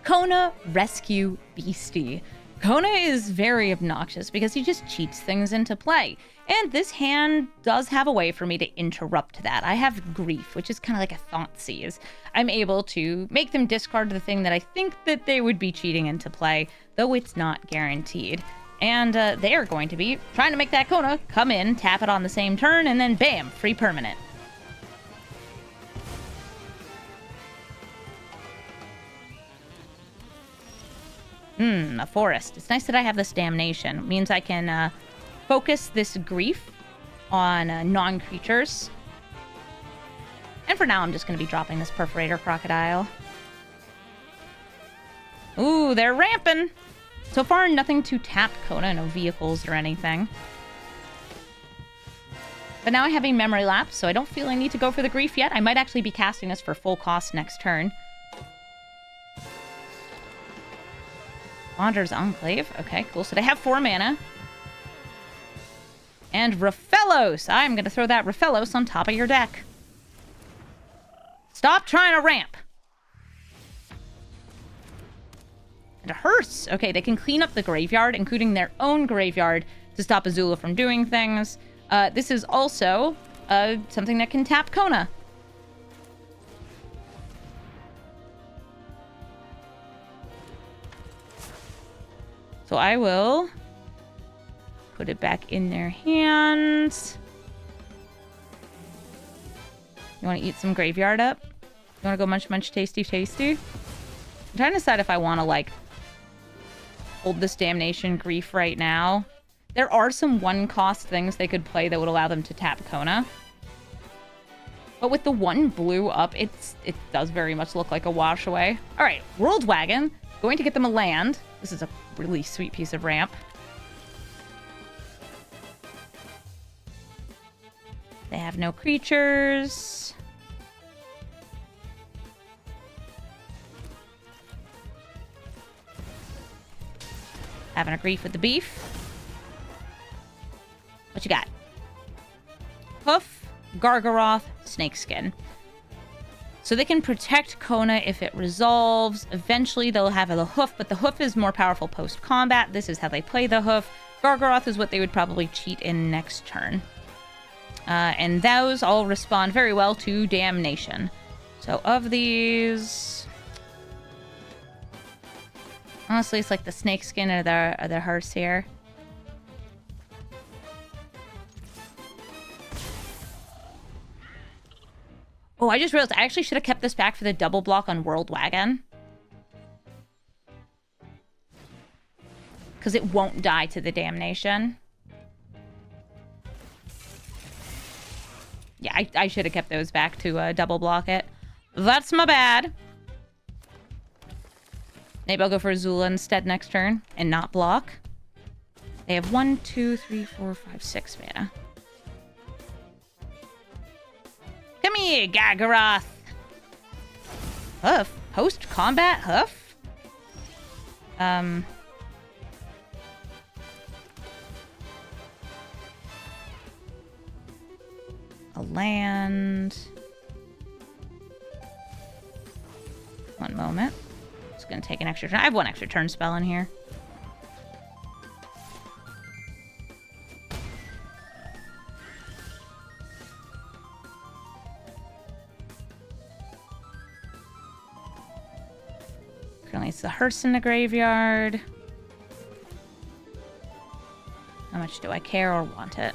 Kona, Rescue, Beastie. Kona is very obnoxious because he just cheats things into play. And this hand does have a way for me to interrupt that. I have Grief, which is kind of like a Thoughtseize. I'm able to make them discard the thing that I think that they would be cheating into play, though it's not guaranteed. And they are going to be trying to make that Kona come in, tap it on the same turn, and then bam, free permanent. A forest. It's nice that I have this Damnation. It means I can focus this Grief on non-creatures. And for now, I'm just going to be dropping this Perforator Crocodile. Ooh, they're ramping. So far, nothing to tap Kona, no vehicles or anything. But now I have a Memory Lapse, so I don't feel I need to go for the Grief yet. I might actually be casting this for full cost next turn. Wanderer's Enclave. Okay, cool. So they have 4 mana. And Rofellos. I'm going to throw that Rofellos on top of your deck. Stop trying to ramp. And a Hearse. Okay, they can clean up the graveyard, including their own graveyard, to stop Azula from doing things. This is also something that can tap Kona. So I will put it back in their hands. You want to eat some graveyard up? You want to go munch, munch, tasty, tasty? I'm trying to decide if I want to, like, hold this Damnation Grief right now. There are some one-cost things they could play that would allow them to tap Kona. But with the 1 blue up, it does very much look like a wash away. All right, World Wagon. Going to get them a land. This is a really sweet piece of ramp. They have no creatures. Having a Grief with the beef. What you got? Hoof, Gargaroth, Snakeskin. So they can protect Kona if it resolves. Eventually they'll have the Hoof, but the Hoof is more powerful post-combat. This is how they play the Hoof. Gargaroth is what they would probably cheat in next turn. And those all respond very well to Damnation. So of these... honestly, it's like the Snakeskin or the Hearse here. Oh, I just realized I actually should have kept this back for the double block on World Wagon. Because it won't die to the Damnation. Yeah, I should have kept those back to double block it. That's my bad. Maybe I'll go for Azula instead next turn and not block. They have 1, 2, 3, 4, 5, 6 mana. Come here, Gargaroth. Hoof. Post-combat Hoof? A land. One moment. It's going to take an extra turn. I have 1 extra turn spell in here. Currently it's the Hearse in the graveyard. How much do I care or want it?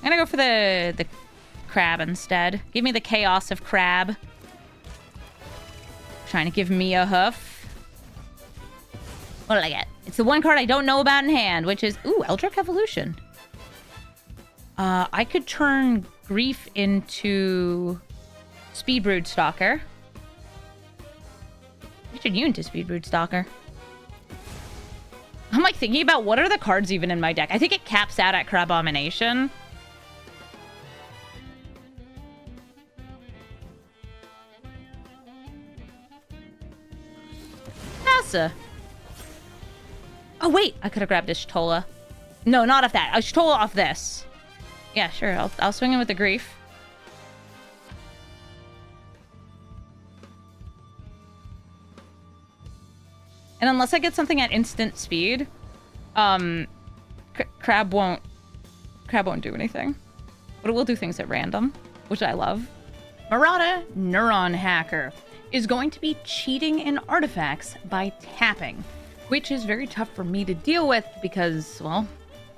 I'm gonna go for the crab instead. Give me the chaos of crab. Trying to give me a Hoof. What did I get? It's the 1 card I don't know about in hand, which is... ooh, Eldritch Evolution. I could turn Grief into Speedbrood Stalker. I should you into Speedbrood Stalker. I'm like thinking about what are the cards even in my deck. I think it caps out at Crabomination. Nasa. Oh wait, I could have grabbed a Shtola. No, not off that. A Shtola off this. Yeah, sure. I'll swing in with the Grief. And unless I get something at instant speed, Crab won't do anything. But it will do things at random, which I love. Merata, Neuron Hacker, is going to be cheating in artifacts by tapping, which is very tough for me to deal with because, well,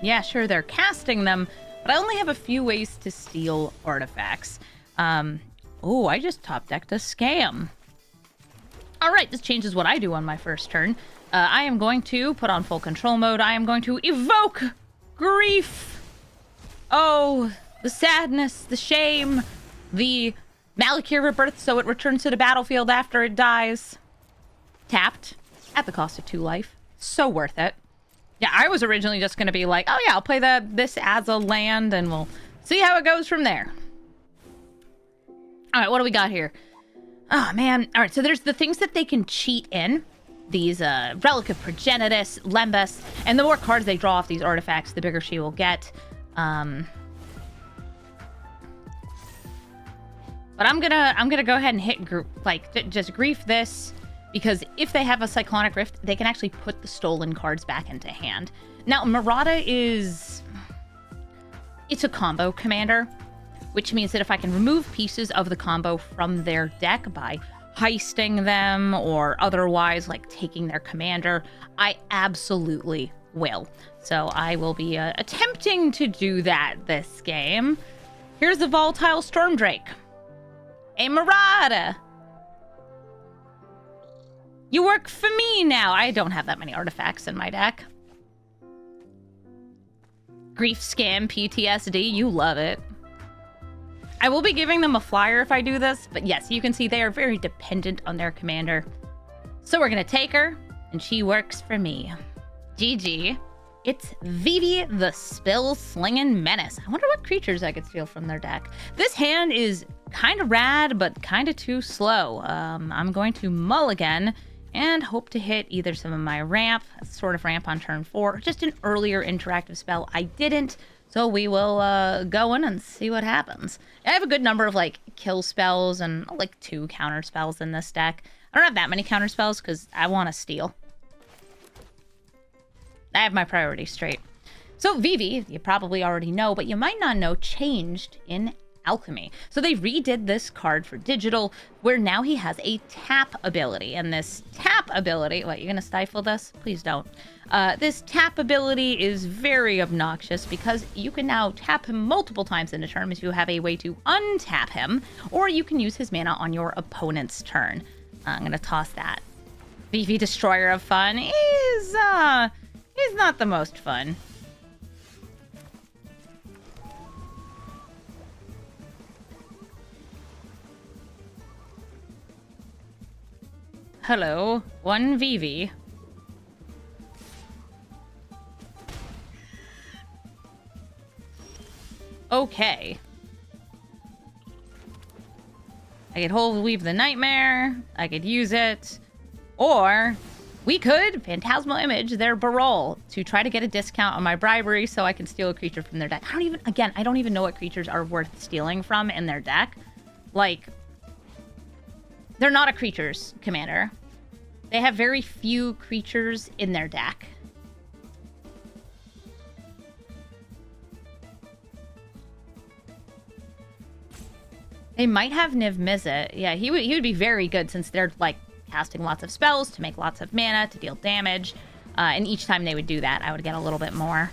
yeah, sure, they're casting them, but I only have a few ways to steal artifacts. Oh, I just top decked a scam. All right, this changes what I do on my first turn. I am going to put on full control mode. I am going to evoke grief. Oh, the sadness, the shame, the Malakir rebirth so it returns to the battlefield after it dies. Tapped at the cost of 2 life. So worth it. Yeah, I was originally just going to be like, oh yeah, I'll play this as a land and we'll see how it goes from there. All right, what do we got here? Oh, man. All right, so there's the things that they can cheat in. These Relic of Progenitus, Lembas, and the more cards they draw off these artifacts, the bigger she will get. But I'm gonna go ahead and hit just grief this, because if they have a Cyclonic Rift, they can actually put the stolen cards back into hand. Now, Merata it's a combo commander, which means that if I can remove pieces of the combo from their deck by heisting them or otherwise like taking their commander, I absolutely will. So I will be attempting to do that this game. Here's a Volatile Stormdrake. A Merata. You work for me now. I don't have that many artifacts in my deck. Grief Scam PTSD. You love it. I will be giving them a flyer if I do this, but yes, you can see they are very dependent on their commander. So we're going to take her, and she works for me. GG. It's Vivi the Spill-Slinging Menace. I wonder what creatures I could steal from their deck. This hand is kind of rad, but kind of too slow. I'm going to mulligan and hope to hit either some of my ramp, sort of ramp on turn 4, or just an earlier interactive spell. I didn't, so we will go in and see what happens. I have a good number of like kill spells and like 2 counter spells in this deck. I don't have that many counter spells because I want to steal. I have my priorities straight. So Vivi, you probably already know, but you might not know, changed in Alchemy. So they redid this card for digital, where now he has a tap ability. And this tap ability, what, you're gonna stifle this? Please don't. This tap ability is very obnoxious because you can now tap him multiple times in a turn if you have a way to untap him, or you can use his mana on your opponent's turn. I'm gonna toss that. Vivi, Destroyer of Fun, he's not the most fun. Hello, one Vivi. Okay. I could Hold Weave the Nightmare. I could use it. Or we could Phantasmal Image their Brawl to try to get a discount on my bribery so I can steal a creature from their deck. I don't even know what creatures are worth stealing from in their deck. Like, they're not a creatures commander. They have very few creatures in their deck. They might have Niv Mizzet. Yeah, he would be very good since they're like casting lots of spells to make lots of mana to deal damage. And each time they would do that, I would get a little bit more.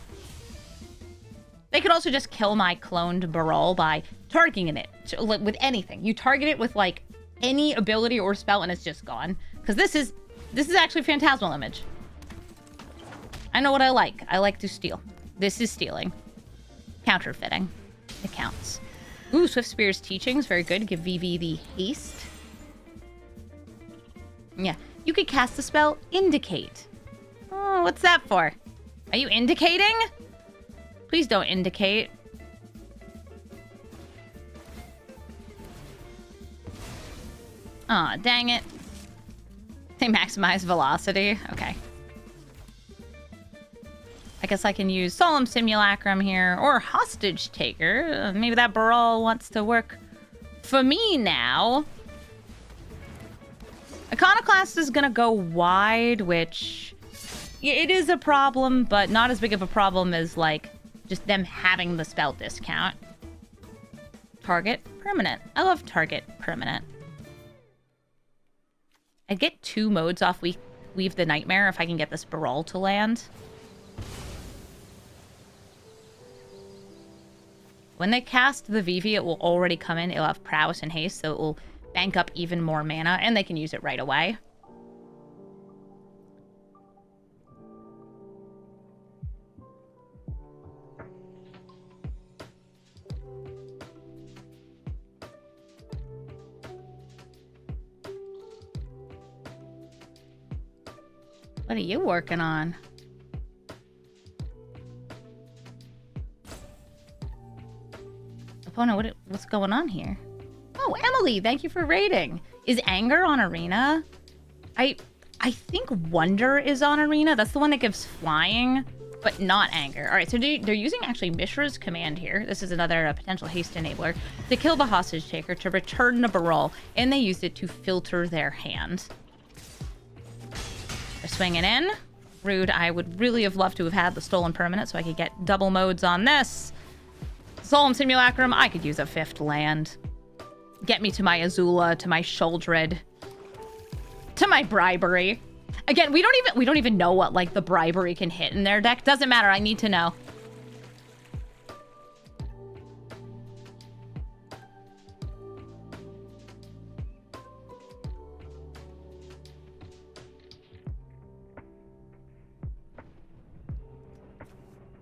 They could also just kill my cloned Brawl by targeting it with anything. You target it with like any ability or spell and it's just gone. Because this is actually Phantasmal Image. I know what I like. I like to steal. This is stealing. Counterfeiting. It counts. Ooh, Swift Spear's Teachings. Very good. Give Vivi the haste. Yeah. You could cast the spell Indicate. Oh, what's that for? Are you indicating? Please don't indicate. Aw, dang it. They maximize velocity. Okay. I guess I can use Solemn Simulacrum here, or Hostage Taker. Maybe that Brawl wants to work for me now. Iconoclast is gonna go wide, which it is a problem, but not as big of a problem as, like, just them having the spell discount. Target permanent. I love target permanent. I'd get 2 modes off Weave the Nightmare if I can get this Brawl to land. When they cast the Vivi, it will already come in. It'll have Prowess and Haste, so it will bank up even more mana, and they can use it right away. What are you working on? Oh no, what's going on here? Oh, Emily, thank you for raiding. Is Anger on Arena? I think Wonder is on Arena. That's the one that gives flying, but not Anger. All right, so they're using actually Mishra's command here. This is another potential haste enabler to kill the hostage taker, to return the Brawl, and they used it to filter their hand. They're swinging in. Rude. I would really have loved to have had the stolen permanent so I could get double modes on this. Solemn Simulacrum, I could use a 5th land. Get me to my Azula, to my Shuldred, to my Bribery. Again, we don't even know what, like, the Bribery can hit in their deck. Doesn't matter, I need to know.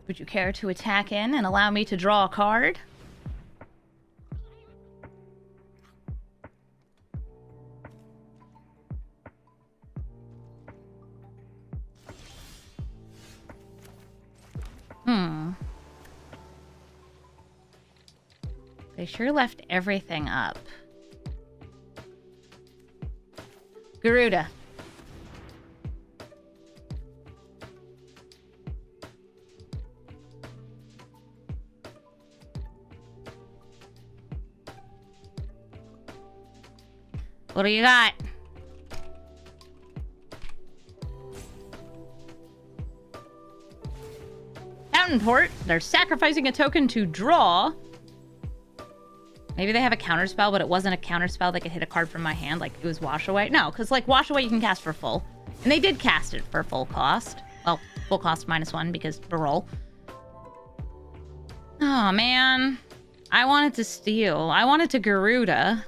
Would you care to attack in and allow me to draw a card? They sure left everything up. Garuda. What do you got? Fountain Port. They're sacrificing a token to draw. Maybe they have a counterspell, but it wasn't a counterspell that could hit a card from my hand. Like, it was Wash Away. No, because, like, Wash Away you can cast for full. And they did cast it for full cost. Well, full cost -1 because Brawl. Oh, man. I wanted to steal. I wanted to Garuda.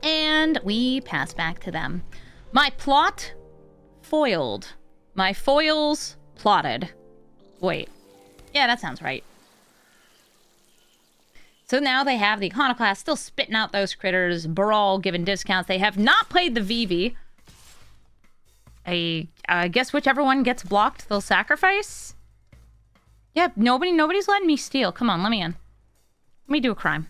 And we pass back to them. My plot foiled. My foils plotted. Wait. Yeah, that sounds right. So now they have the Iconoclast still spitting out those critters. Brawl giving discounts. They have not played the Vivi. I guess whichever one gets blocked, they'll sacrifice. Yeah, nobody's letting me steal. Come on, let me in. Let me do a crime.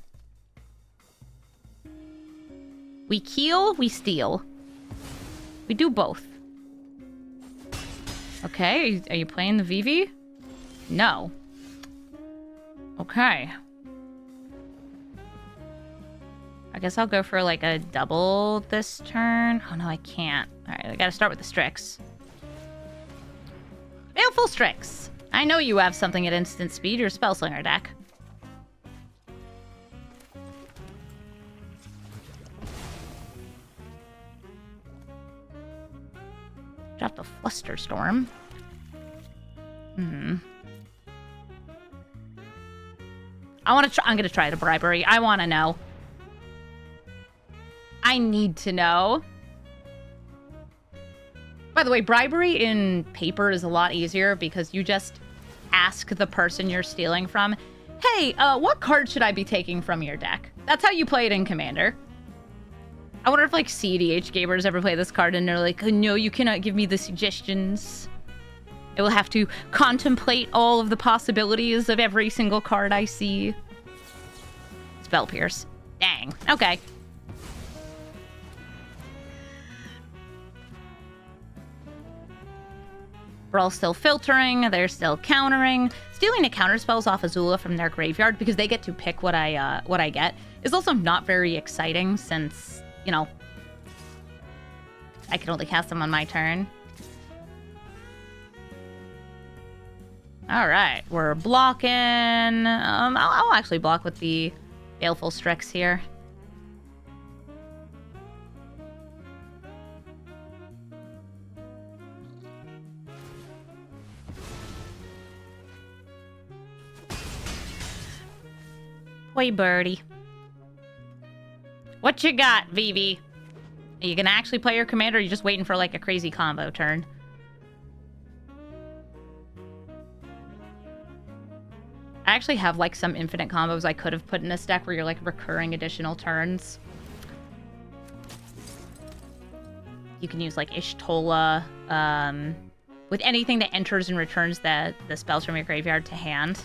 We kill, we steal. We do both. Okay, are you playing the Vivi? No. Okay. I guess I'll go for like a double this turn. Oh no, I can't. Alright, I gotta start with the Strix. Baleful Strix. I know you have something at instant speed, your Spellslinger deck. Drop the Flusterstorm. I'm gonna try the Bribery. I wanna know. I need to know. By the way, Bribery in paper is a lot easier because you just ask the person you're stealing from, hey, what card should I be taking from your deck? That's how you play it in Commander. I wonder if, like, CDH gamers ever play this card and they're like, no, you cannot give me the suggestions. I will have to contemplate all of the possibilities of every single card I see. Spell Pierce. Dang. Okay. Brawl's still filtering, they're still countering. Stealing the counter spells off Azula from their graveyard because they get to pick what I get is also not very exciting since, you know, I can only cast them on my turn. All right, we're blocking. I'll actually block with the Baleful Strix here. Boy, birdie. What you got, Vivi? Are you gonna actually play your commander, or are you just waiting for like a crazy combo turn? I actually have like some infinite combos I could have put in this deck where you're like recurring additional turns. You can use like Ishtola with anything that enters and returns the spells from your graveyard to hand.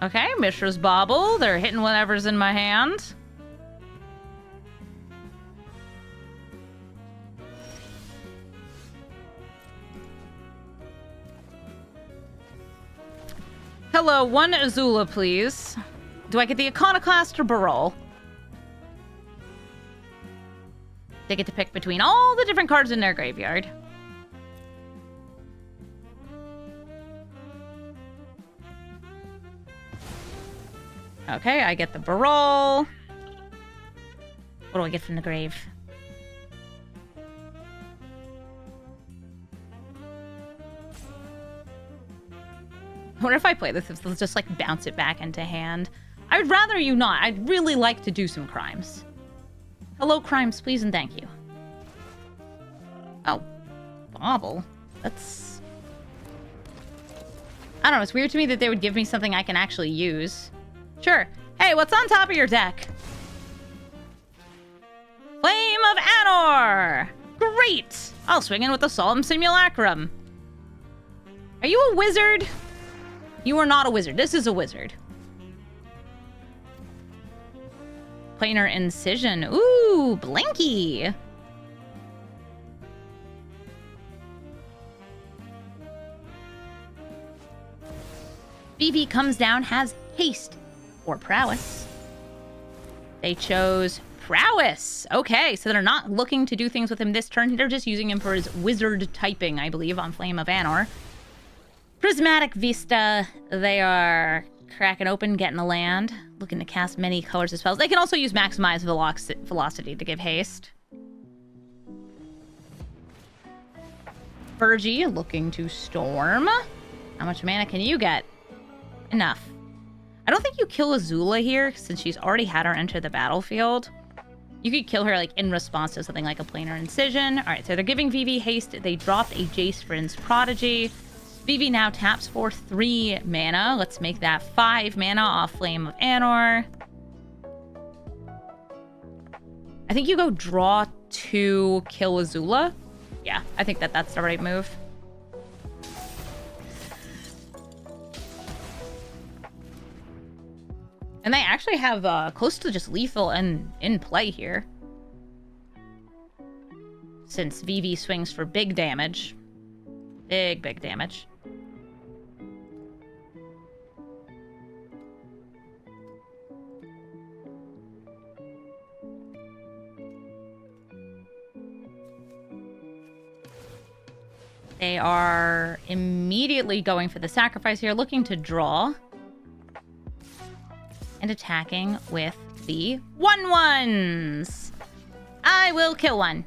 Okay, Mishra's Bauble. They're hitting whatever's in my hand. Hello, one Azula, please. Do I get the Iconoclast or Brawl? They get to pick between all the different cards in their graveyard. Okay, I get the Brawl. What do I get from the grave? I wonder if I play this, if let's just like bounce it back into hand. I would rather you not. I'd really like to do some crimes. Hello, crimes, please and thank you. Oh, Bauble. That's... I don't know, it's weird to me that they would give me something I can actually use. Sure. Hey, what's on top of your deck? Flame of Anor! Great! I'll swing in with the Solemn Simulacrum. Are you a wizard? You are not a wizard. This is a wizard. Planar Incision. Ooh, Blinky. BB comes down, has haste or prowess. They chose prowess. Okay, so they're not looking to do things with him this turn. They're just using him for his wizard typing, I believe, on Flame of Anor. Prismatic Vista, they are cracking open, getting a land, looking to cast many colors of spells. They can also use Maximize Velocity to give haste. Virgie, looking to storm. How much mana can you get? Enough. I don't think you kill Azula here, since she's already had her enter the battlefield. You could kill her like in response to something like a Planar Incision. All right, so they're giving Vivi haste. They dropped a Jace Vryn's Prodigy. Vivi now taps for 3 mana. Let's make that 5 mana off Flame of Anor. I think you go draw to kill Azula. Yeah, I think that's the right move. And they actually have close to just lethal in play here. Since Vivi swings for big damage. Big damage. They are immediately going for the sacrifice here, looking to draw. And attacking with the 1/1s. I will kill one.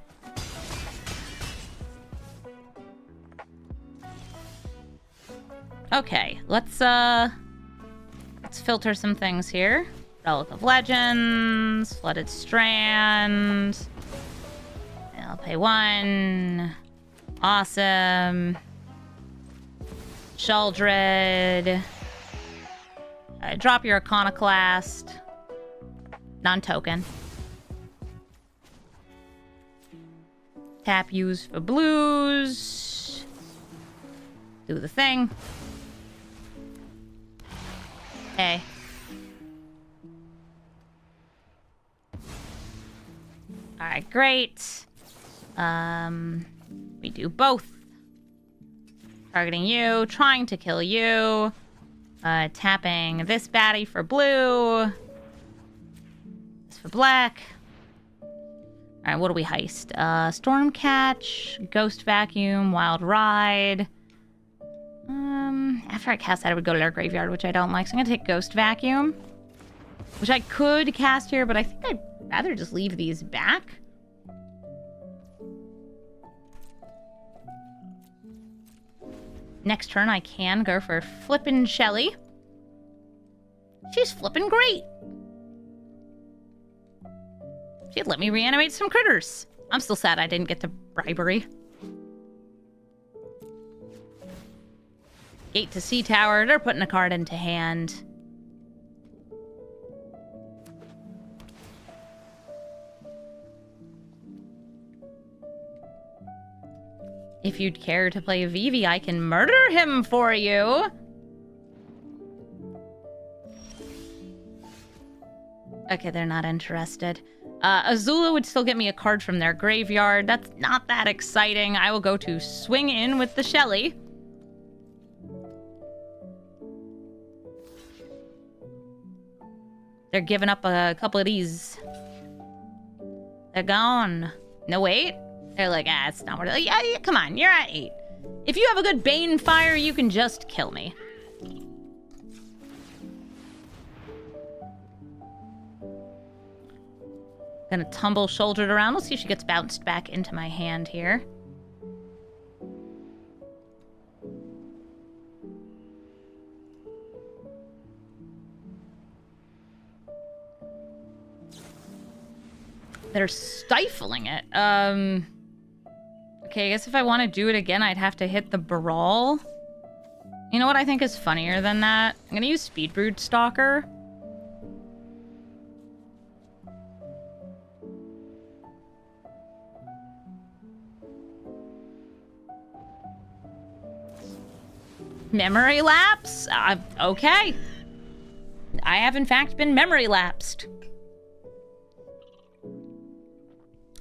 Okay, let's filter some things here. Relic of Legends, Flooded Strand. I'll pay 1. Awesome. Sheldred. Drop your Iconoclast. Non-token. Tap, use for blues. Do the thing. Okay. Alright, great. We do both. Targeting you, trying to kill you. Tapping this baddie for blue. This for black. Alright, what do we heist? Storm Catch, Ghost Vacuum, Wild Ride. After I cast that, I would go to their graveyard, which I don't like. So I'm gonna take Ghost Vacuum. Which I could cast here, but I think I'd rather just leave these back. Next turn, I can go for Flippin' Shelly. She's flippin' great. She'd let me reanimate some critters. I'm still sad I didn't get to Bribery. Gate to Sea Tower. They're putting a card into hand. If you'd care to play Vivi, I can murder him for you. Okay, they're not interested. Azula would still get me a card from their graveyard. That's not that exciting. I will go to swing in with the Shelly. They're giving up a couple of these. They're gone. No, wait. They're like, it's not worth it. Yeah, come on, you're at 8. If you have a good Bane Fire, you can just kill me. Gonna tumble shouldered around. Let's see if she gets bounced back into my hand here. They're stifling it. Okay, I guess if I want to do it again, I'd have to hit the Brawl. You know what I think is funnier than that? I'm gonna use Speedbrood Stalker. Memory lapse? Okay. I have in fact been memory lapsed.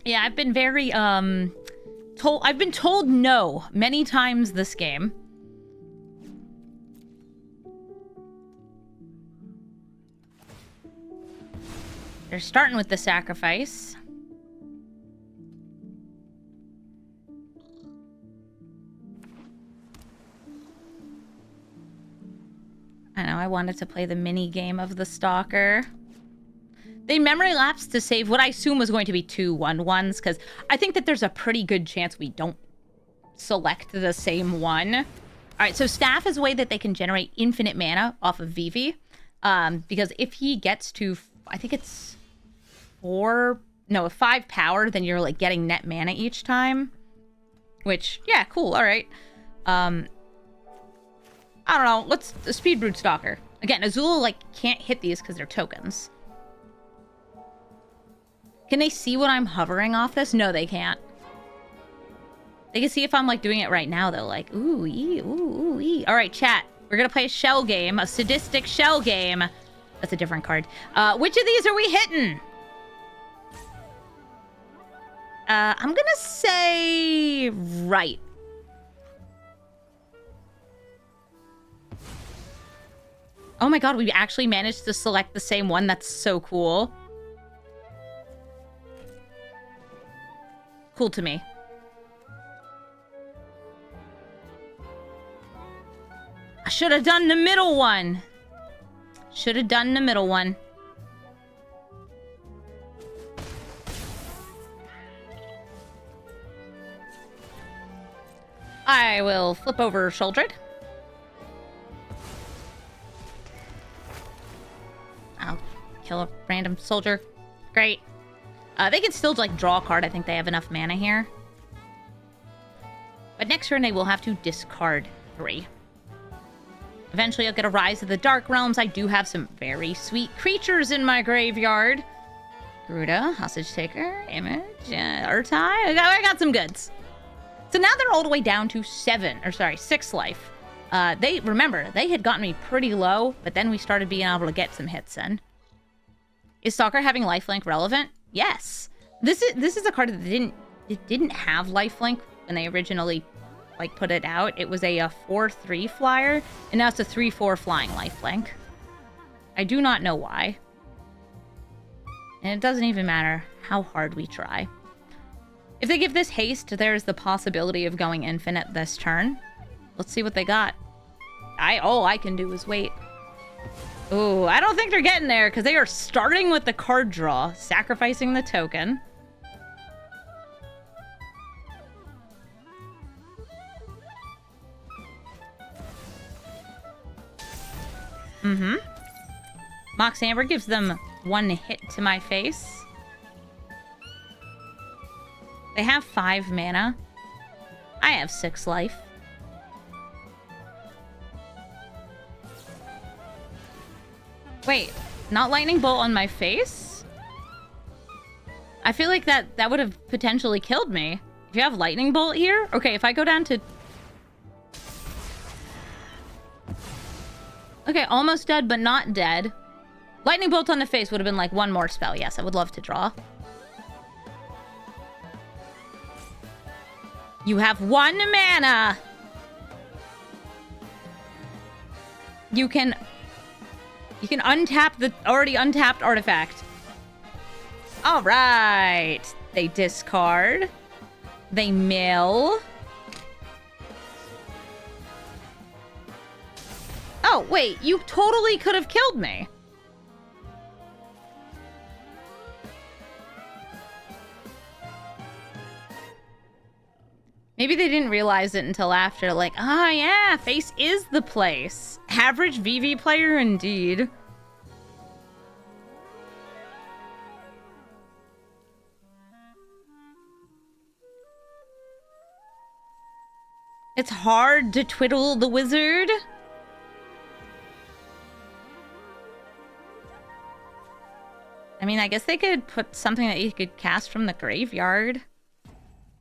Yeah, I've been very, I've been told no many times this game. They're starting with the sacrifice. I know, I wanted to play the mini game of the Stalker. They memory lapsed to save what I assume was going to be 2 1/1s, because I think that there's a pretty good chance we don't select the same one. All right, so Staff is a way that they can generate infinite mana off of Vivi. Because if he gets to, I think it's 5 power, then you're like getting net mana each time. Which, yeah, cool, all right. I don't know, let's Speedbrood Stalker. Again, Azula, like, can't hit these because they're tokens. Can they see what I'm hovering off this? No, they can't. They can see if I'm, like, doing it right now, though. Like, ooh, ee, ooh, ee. All right, chat. We're gonna play a shell game, a sadistic shell game. That's a different card. Which of these are we hitting? I'm gonna say right. Oh my god, we actually managed to select the same one. That's so cool. Cool to me. I should have done the middle one. Should have done the middle one. I will flip over Shouldered. I'll kill a random soldier. Great. They can still, like, draw a card. I think they have enough mana here. But next turn, they will have to discard 3. Eventually, I'll get a Rise of the Dark Realms. I do have some very sweet creatures in my graveyard. Garuda, Hostage Taker, Image, Urtai. I got some goods. So now they're all the way down to 6 life. Remember, they had gotten me pretty low, but then we started being able to get some hits in. Is Stalker having lifelink relevant? Yes. This is a card that didn't it didn't have lifelink when they originally like put it out. It was a 4/3 flyer, and now it's a 3/4 flying lifelink. I do not know why. And it doesn't even matter how hard we try. If they give this haste, there's the possibility of going infinite this turn. Let's see what they got. All I can do is wait. Ooh, I don't think they're getting there because they are starting with the card draw, sacrificing the token. Mox Amber gives them 1 hit to my face. They have 5 mana. I have 6 life. Wait, not lightning bolt on my face? I feel like that would have potentially killed me. If you have lightning bolt here? Okay, if I go down to... Okay, almost dead, but not dead. Lightning bolt on the face would have been like 1 more spell. Yes, I would love to draw. You have 1 mana. You can untap the already untapped artifact. All right. They discard. They mill. Oh, wait. You totally could have killed me. Maybe they didn't realize it until after, like, ah, yeah, face is the place. Average VV player indeed. It's hard to twiddle the wizard. I mean, I guess they could put something that you could cast from the graveyard.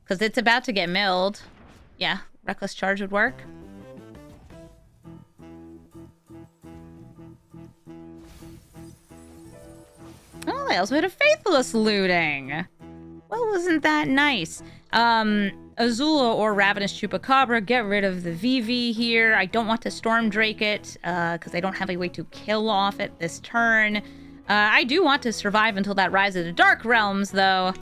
Because it's about to get milled. Yeah, Reckless Charge would work. Oh, they also had a Faithless Looting. Well, wasn't that nice? Azula or Ravenous Chupacabra, get rid of the VV here. I don't want to Storm Drake it, because I don't have a way to kill off it this turn. I do want to survive until that Rise of the Dark Realms, though.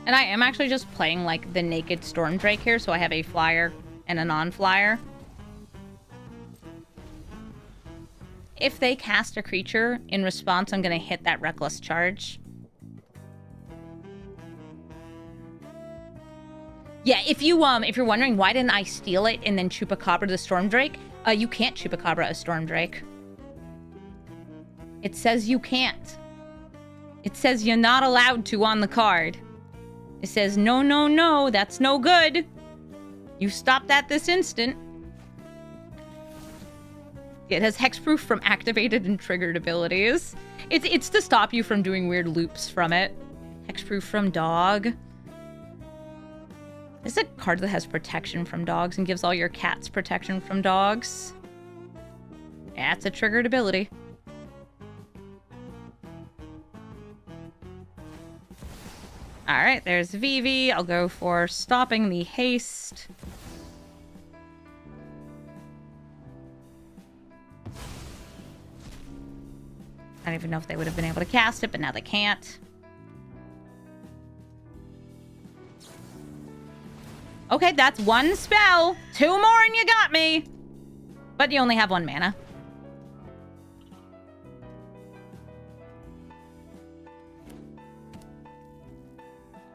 And I am actually just playing, like, the naked Storm Drake here, so I have a flyer and a non-flyer. If they cast a creature, in response, I'm going to hit that Reckless Charge. Yeah, if you're wondering why didn't I steal it and then Chupacabra the Storm Drake, you can't Chupacabra a Storm Drake. It says you can't. It says you're not allowed to on the card. It says, no, no, no, that's no good. You stop that this instant. It has hexproof from activated and triggered abilities. It's to stop you from doing weird loops from it. Hexproof from dog. This is a card that has protection from dogs and gives all your cats protection from dogs. Yeah, it's a triggered ability. Alright, there's Vivi. I'll go for stopping the haste. I don't even know if they would have been able to cast it, but now they can't. Okay, that's 1 spell. 2 more and you got me. But you only have 1 mana.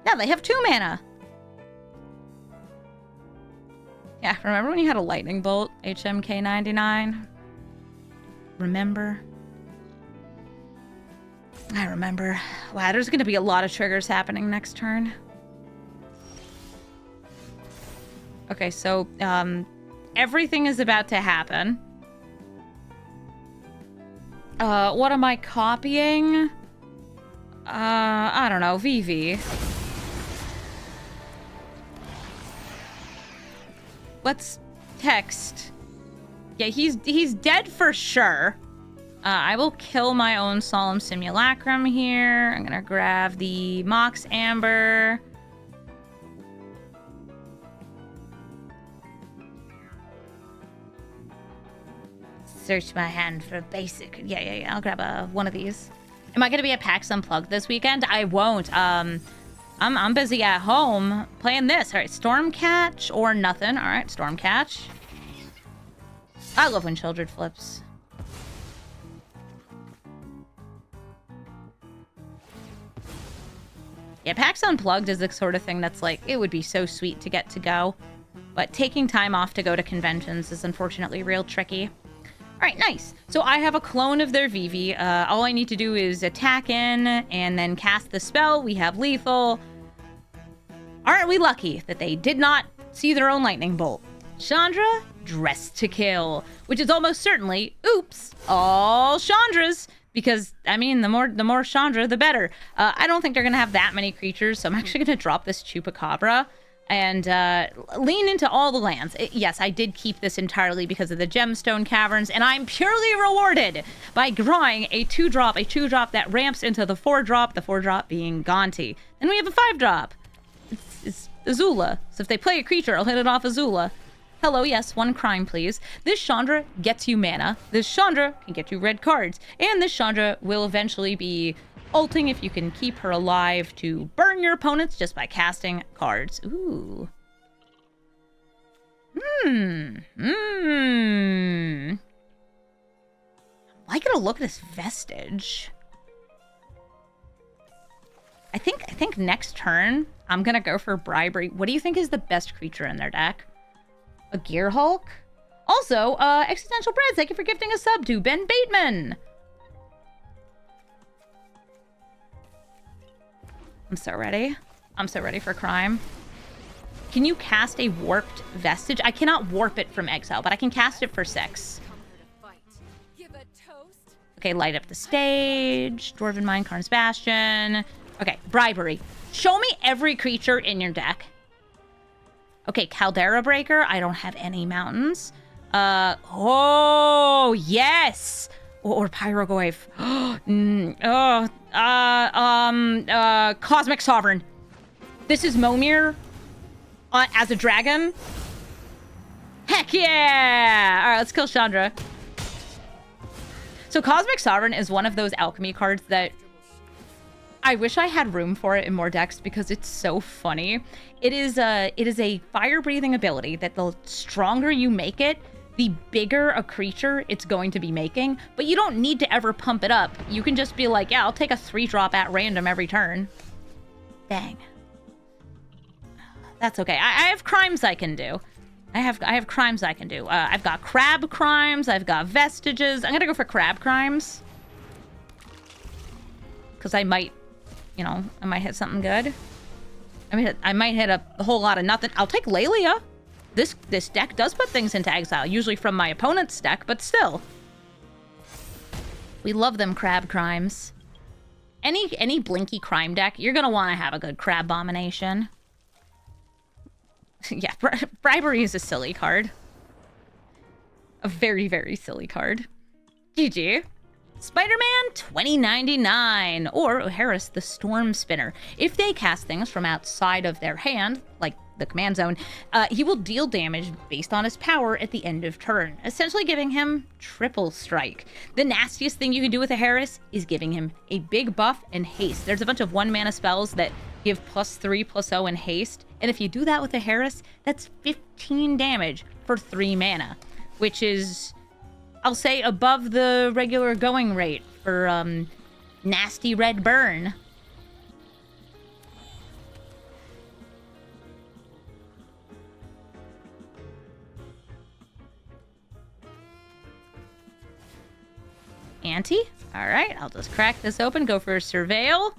Yeah, they have 2 mana. Yeah, remember when you had a lightning bolt, HMK 99? Remember? I remember. Wow, there's going to be a lot of triggers happening next turn. Okay, so everything is about to happen. What am I copying? I don't know, Vivi. Let's text. Yeah, he's dead for sure. I will kill my own Solemn Simulacrum here. I'm gonna grab the Mox Amber. Search my hand for basic. Yeah. I'll grab one of these. Am I gonna be at PAX Unplugged this weekend? I won't. I'm busy at home playing this. All right, Stormcatch or nothing. All right, Stormcatch. I love when Childred flips. Yeah, PAX Unplugged is the sort of thing that's like, it would be so sweet to get to go. But taking time off to go to conventions is unfortunately real tricky. All right, nice. So I have a clone of their Vivi. All I need to do is attack in and then cast the spell. We have lethal. Aren't we lucky that they did not see their own lightning bolt? Chandra, dressed to kill, which is almost certainly, oops, all Chandras. Because, I mean, the more Chandra, the better. I don't think they're going to have that many creatures, so I'm actually going to drop this Chupacabra and lean into all the lands. Yes, I did keep this entirely because of the Gemstone Caverns, and I'm purely rewarded by drawing a 2-drop that ramps into the 4-drop, the 4-drop being Gonti. Then we have a 5-drop. It's Azula. So if they play a creature, I'll hit it off Azula. Hello, yes, 1 crime, please. This Chandra gets you mana. This Chandra can get you red cards. And this Chandra will eventually be ulting if you can keep her alive to burn your opponents just by casting cards. Ooh. I'm liking to look at this Vestige. I think next turn, I'm gonna go for Bribery. What do you think is the best creature in their deck? A Gear Hulk? Also, Existential Breads, thank you for gifting a sub to Ben Bateman. I'm so ready. I'm so ready for crime. Can you cast a warped Vestige? I cannot warp it from exile, but I can cast it for 6. Okay, light up the stage. Dwarven Mine, Karn's Bastion. Okay, Bribery. Show me every creature in your deck. Okay, Caldera Breaker. I don't have any mountains. Oh, yes! Or Pyrogoyf. Cosmic Sovereign. This is Momir as a dragon. Heck yeah! All right, let's kill Chandra. So Cosmic Sovereign is one of those alchemy cards that I wish I had room for it in more decks because it's so funny. It is a fire-breathing ability that the stronger you make it, the bigger a creature it's going to be making. But you don't need to ever pump it up. You can just be like, yeah, I'll take a 3-drop at random every turn. Dang. That's okay. I have crimes I can do. I have crimes I can do. I've got crab crimes. I've got vestiges. I'm gonna go for crab crimes. Because I might, you know, I might hit something good. I might hit a whole lot of nothing. I'll take Lelia. This deck does put things into exile, usually from my opponent's deck, but still. We love them crab crimes. Any blinky crime deck, you're gonna want to have a good crab abomination. Yeah, Bribery is a silly card. A very, very silly card. GG. Spider-Man 2099, or O'Harris the Storm Spinner. If they cast things from outside of their hand, like the command zone, he will deal damage based on his power at the end of turn, essentially giving him triple strike. The nastiest thing you can do with O'Harris is giving him a big buff and haste. There's a bunch of 1-mana spells that give +3/+0 and haste, and if you do that with O'Harris, that's 15 damage for 3 mana, which is, I'll say, above the regular going rate for nasty red burn. Ante? All right, I'll just crack this open, go for a Surveil.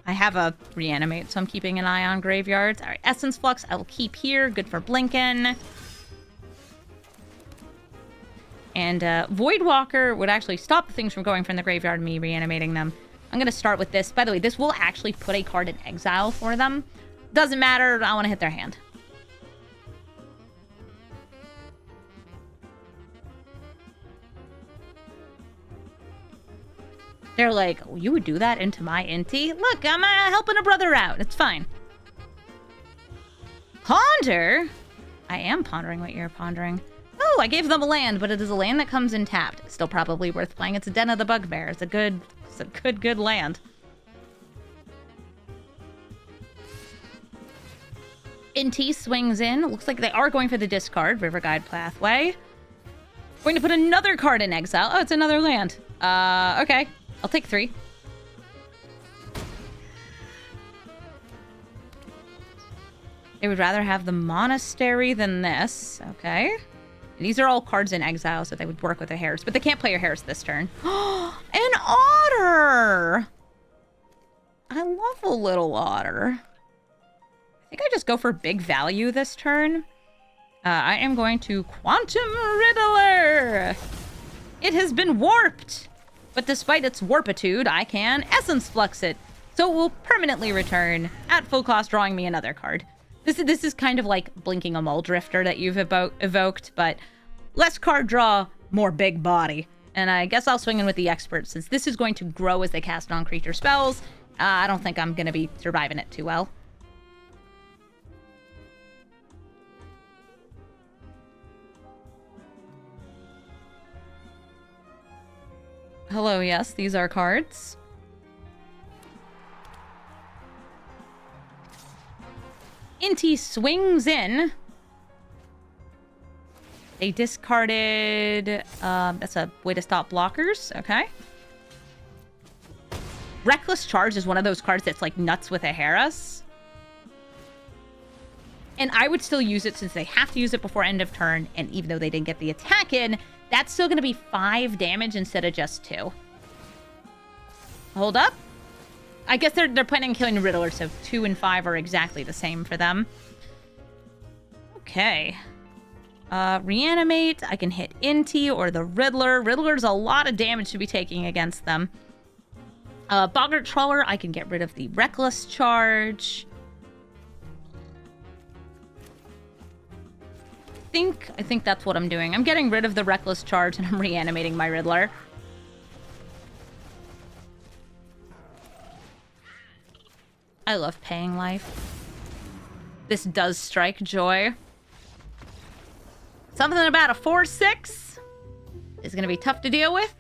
I have a Reanimate, so I'm keeping an eye on graveyards. All right, Essence Flux I will keep here, good for Blinken. And Voidwalker would actually stop the things from going from the graveyard and me reanimating them. I'm going to start with this. By the way, this will actually put a card in exile for them. Doesn't matter. I want to hit their hand. They're like, oh, you would do that into my Inti? Look, I'm helping a brother out. It's fine. Ponder? I am pondering what you're pondering. Oh, I gave them a land, but it is a land that comes in tapped. Still probably worth playing. It's a Den of the Bugbear. It's a good land. Inti swings in. Looks like they are going for the discard. River Guide Pathway. Going to put another card in exile. Oh, it's another land. Okay. I'll take 3. They would rather have the monastery than this. Okay. These are all cards in exile, so they would work with the hares. But they can't play your hares this turn. An otter! I love a little otter. I think I just go for big value this turn. I am going to Quantum Riddler! It has been warped! But despite its warpitude, I can Essence Flux it. So it will permanently return at full cost, drawing me another card. This is kind of like blinking a Mole Drifter that you've evoked, but less card draw, more big body. And I guess I'll swing in with the Expert, since this is going to grow as they cast non-creature spells. I don't think I'm going to be surviving it too well. Hello, yes, these are cards. Inti swings in. They discarded... that's a way to stop blockers. Okay. Reckless Charge is one of those cards that's like nuts with a Harris. And I would still use it since they have to use it before end of turn. And even though they didn't get the attack in, that's still going to be 5 damage instead of just 2. Hold up. I guess they're planning on killing Riddler, so 2 and 5 are exactly the same for them. Okay. Reanimate. I can hit Inti or the Riddler. Riddler's a lot of damage to be taking against them. Boggart Trawler. I can get rid of the Reckless Charge. I think that's what I'm doing. I'm getting rid of the Reckless Charge and I'm reanimating my Riddler. I love paying life. This does strike joy. Something about a 4/6 is going to be tough to deal with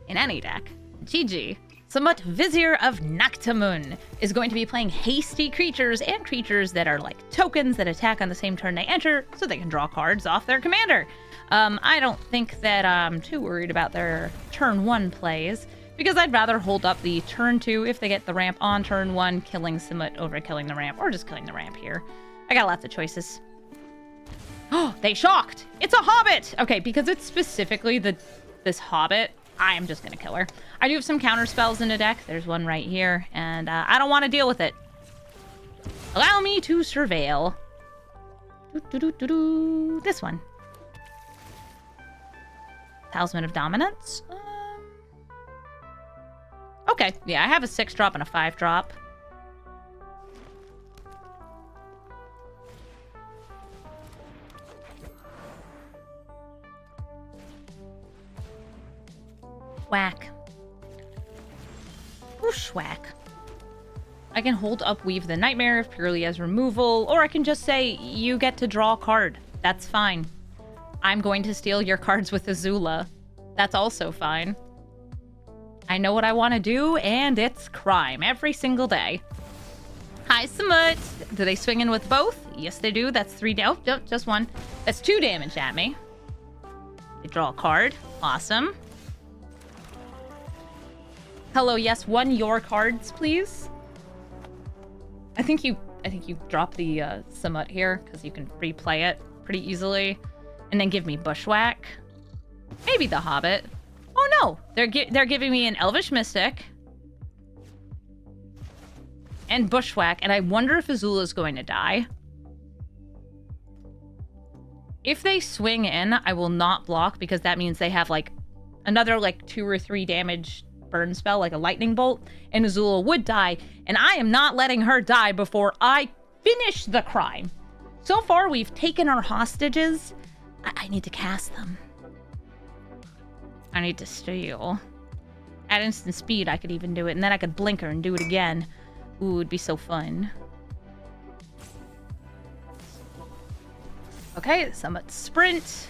in any deck. GG. Samut Vizier of Naktamun is going to be playing hasty creatures and creatures that are like tokens that attack on the same turn they enter, so they can draw cards off their commander. I don't think that I'm too worried about their turn 1 plays, because I'd rather hold up the turn 2 if they get the ramp on turn 1, killing Samut over killing the ramp, or just killing the ramp here. I got lots of choices. Oh, they shocked! It's a Hobbit! Okay, because it's specifically this Hobbit, I am just going to kill her. I do have some counter spells in the deck. There's one right here, and I don't want to deal with it. Allow me to surveil. This one. Talisman of Dominance. Okay, yeah, I have a 6-drop and a 5-drop. Whack. Whoosh-whack. I can hold up Weave the Nightmare purely as removal, or I can just say, you get to draw a card. That's fine. I'm going to steal your cards with Azula. That's also fine. I know what I want to do, and it's crime every single day. Hi, Samut. Do they swing in with both? Yes, they do. That's 3 damage. Oh, just 1. That's 2 damage at me. They draw a card. Awesome. Hello, yes, 1 your cards, please. I think you drop the Samut here because you can replay it pretty easily, and then give me Bushwhack. Maybe the Hobbit. Oh no, they're giving me an Elvish Mystic and Bushwhack, and I wonder if Azula's going to die. If they swing in, I will not block because that means they have like another like 2 or 3 damage burn spell, like a lightning bolt, and Azula would die, and I am not letting her die before I finish the crime. So far, we've taken our hostages. I need to cast them. I need to steal. At instant speed, I could even do it, and then I could blink her and do it again. Ooh, it'd be so fun. Okay, somewhat sprint.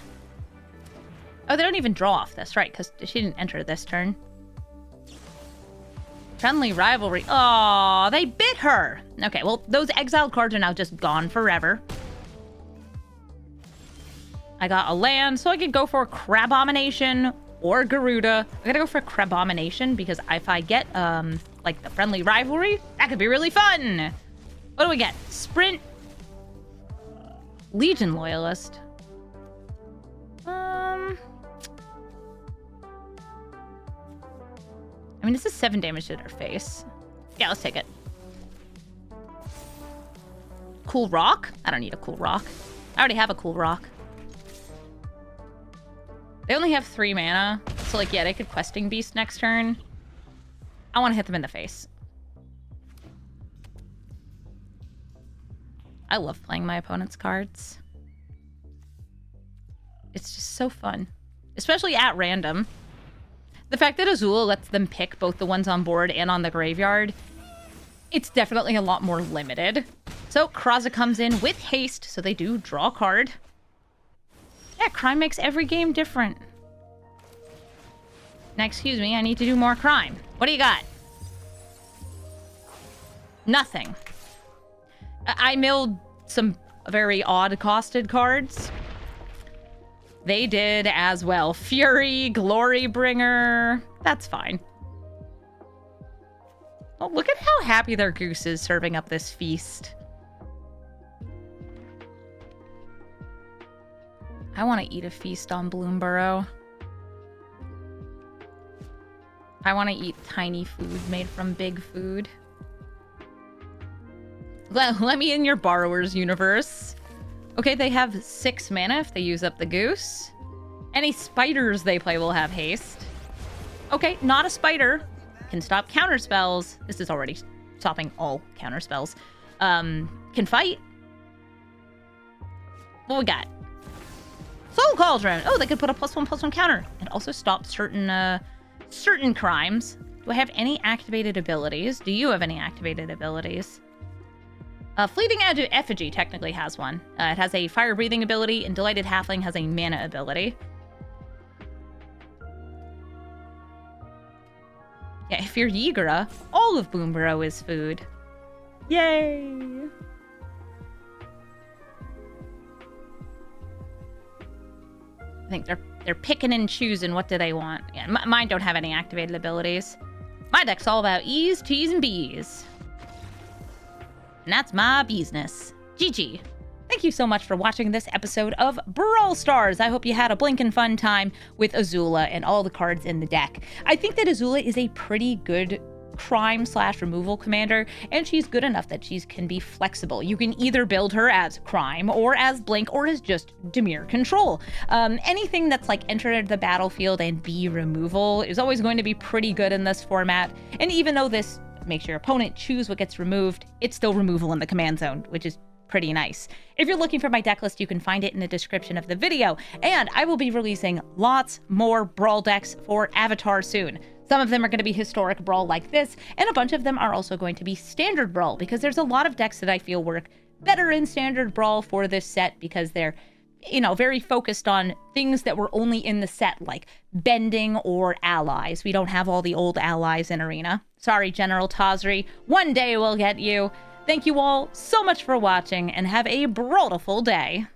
Oh, they don't even draw off this, right? Because she didn't enter this turn. Friendly rivalry. Oh, they bit her. Okay, well, those exiled cards are now just gone forever. I got a land, so I could go for Crabomination or Garuda. I gotta go for Crabomination because if I get, like, the friendly rivalry, that could be really fun. What do we get? Sprint. Legion Loyalist. I mean, this is 7 damage to their face. Yeah, let's take it. Cool Rock? I don't need a Cool Rock. I already have a Cool Rock. They only have 3 mana. So, like, yeah, they could Questing Beast next turn. I want to hit them in the face. I love playing my opponent's cards. It's just so fun. Especially at random. The fact that Azula lets them pick both the ones on board and on the graveyard, it's definitely a lot more limited. So Kraza comes in with haste, so they do draw a card. Yeah, crime makes every game different. Now, excuse me, I need to do more crime. What do you got? Nothing. I milled some very odd-costed cards. They did as well. Fury, Glorybringer. That's fine. Oh, look at how happy their goose is serving up this feast. I want to eat a feast on Bloomburrow. I want to eat tiny food made from big food. Let me in your borrower's universe. Okay, they have 6 mana if they use up the goose. Any spiders they play will have haste. Okay, not a spider. Can stop counter spells. This is already stopping all counter spells. Can fight. What we got? Soul Cauldron. Oh, they could put a +1/+1 counter. And also stop certain crimes. Do I have any activated abilities? Do you have any activated abilities? Fleeting Effigy technically has one. It has a fire breathing ability, and Delighted Halfling has a mana ability. Yeah, if you're Ygritte, all of Bloomburrow is food. Yay! I think they're picking and choosing what do they want. Yeah, mine don't have any activated abilities. My deck's all about E's, T's, and B's. And that's my business. GG. Thank you so much for watching this episode of Brawl Stars. I hope you had a blinkin' fun time with Azula and all the cards in the deck. I think that Azula is a pretty good crime/removal commander, and she's good enough that she can be flexible. You can either build her as crime or as blink or as just Dimir control. Anything that's like enter the battlefield and be removal is always going to be pretty good in this format. And even though this makes your opponent choose what gets removed, it's still removal in the command zone, which is pretty nice. If you're looking for my deck list, you can find it in the description of the video, and I will be releasing lots more Brawl decks for Avatar soon. Some of them are going to be historic Brawl like this, and a bunch of them are also going to be standard Brawl, because there's a lot of decks that I feel work better in standard Brawl for this set, because they're, you know, very focused on things that were only in the set, like bending or allies. We don't have all the old allies in Arena. Sorry, General Tazri. One day we'll get you. Thank you all so much for watching, and have a brawlful day.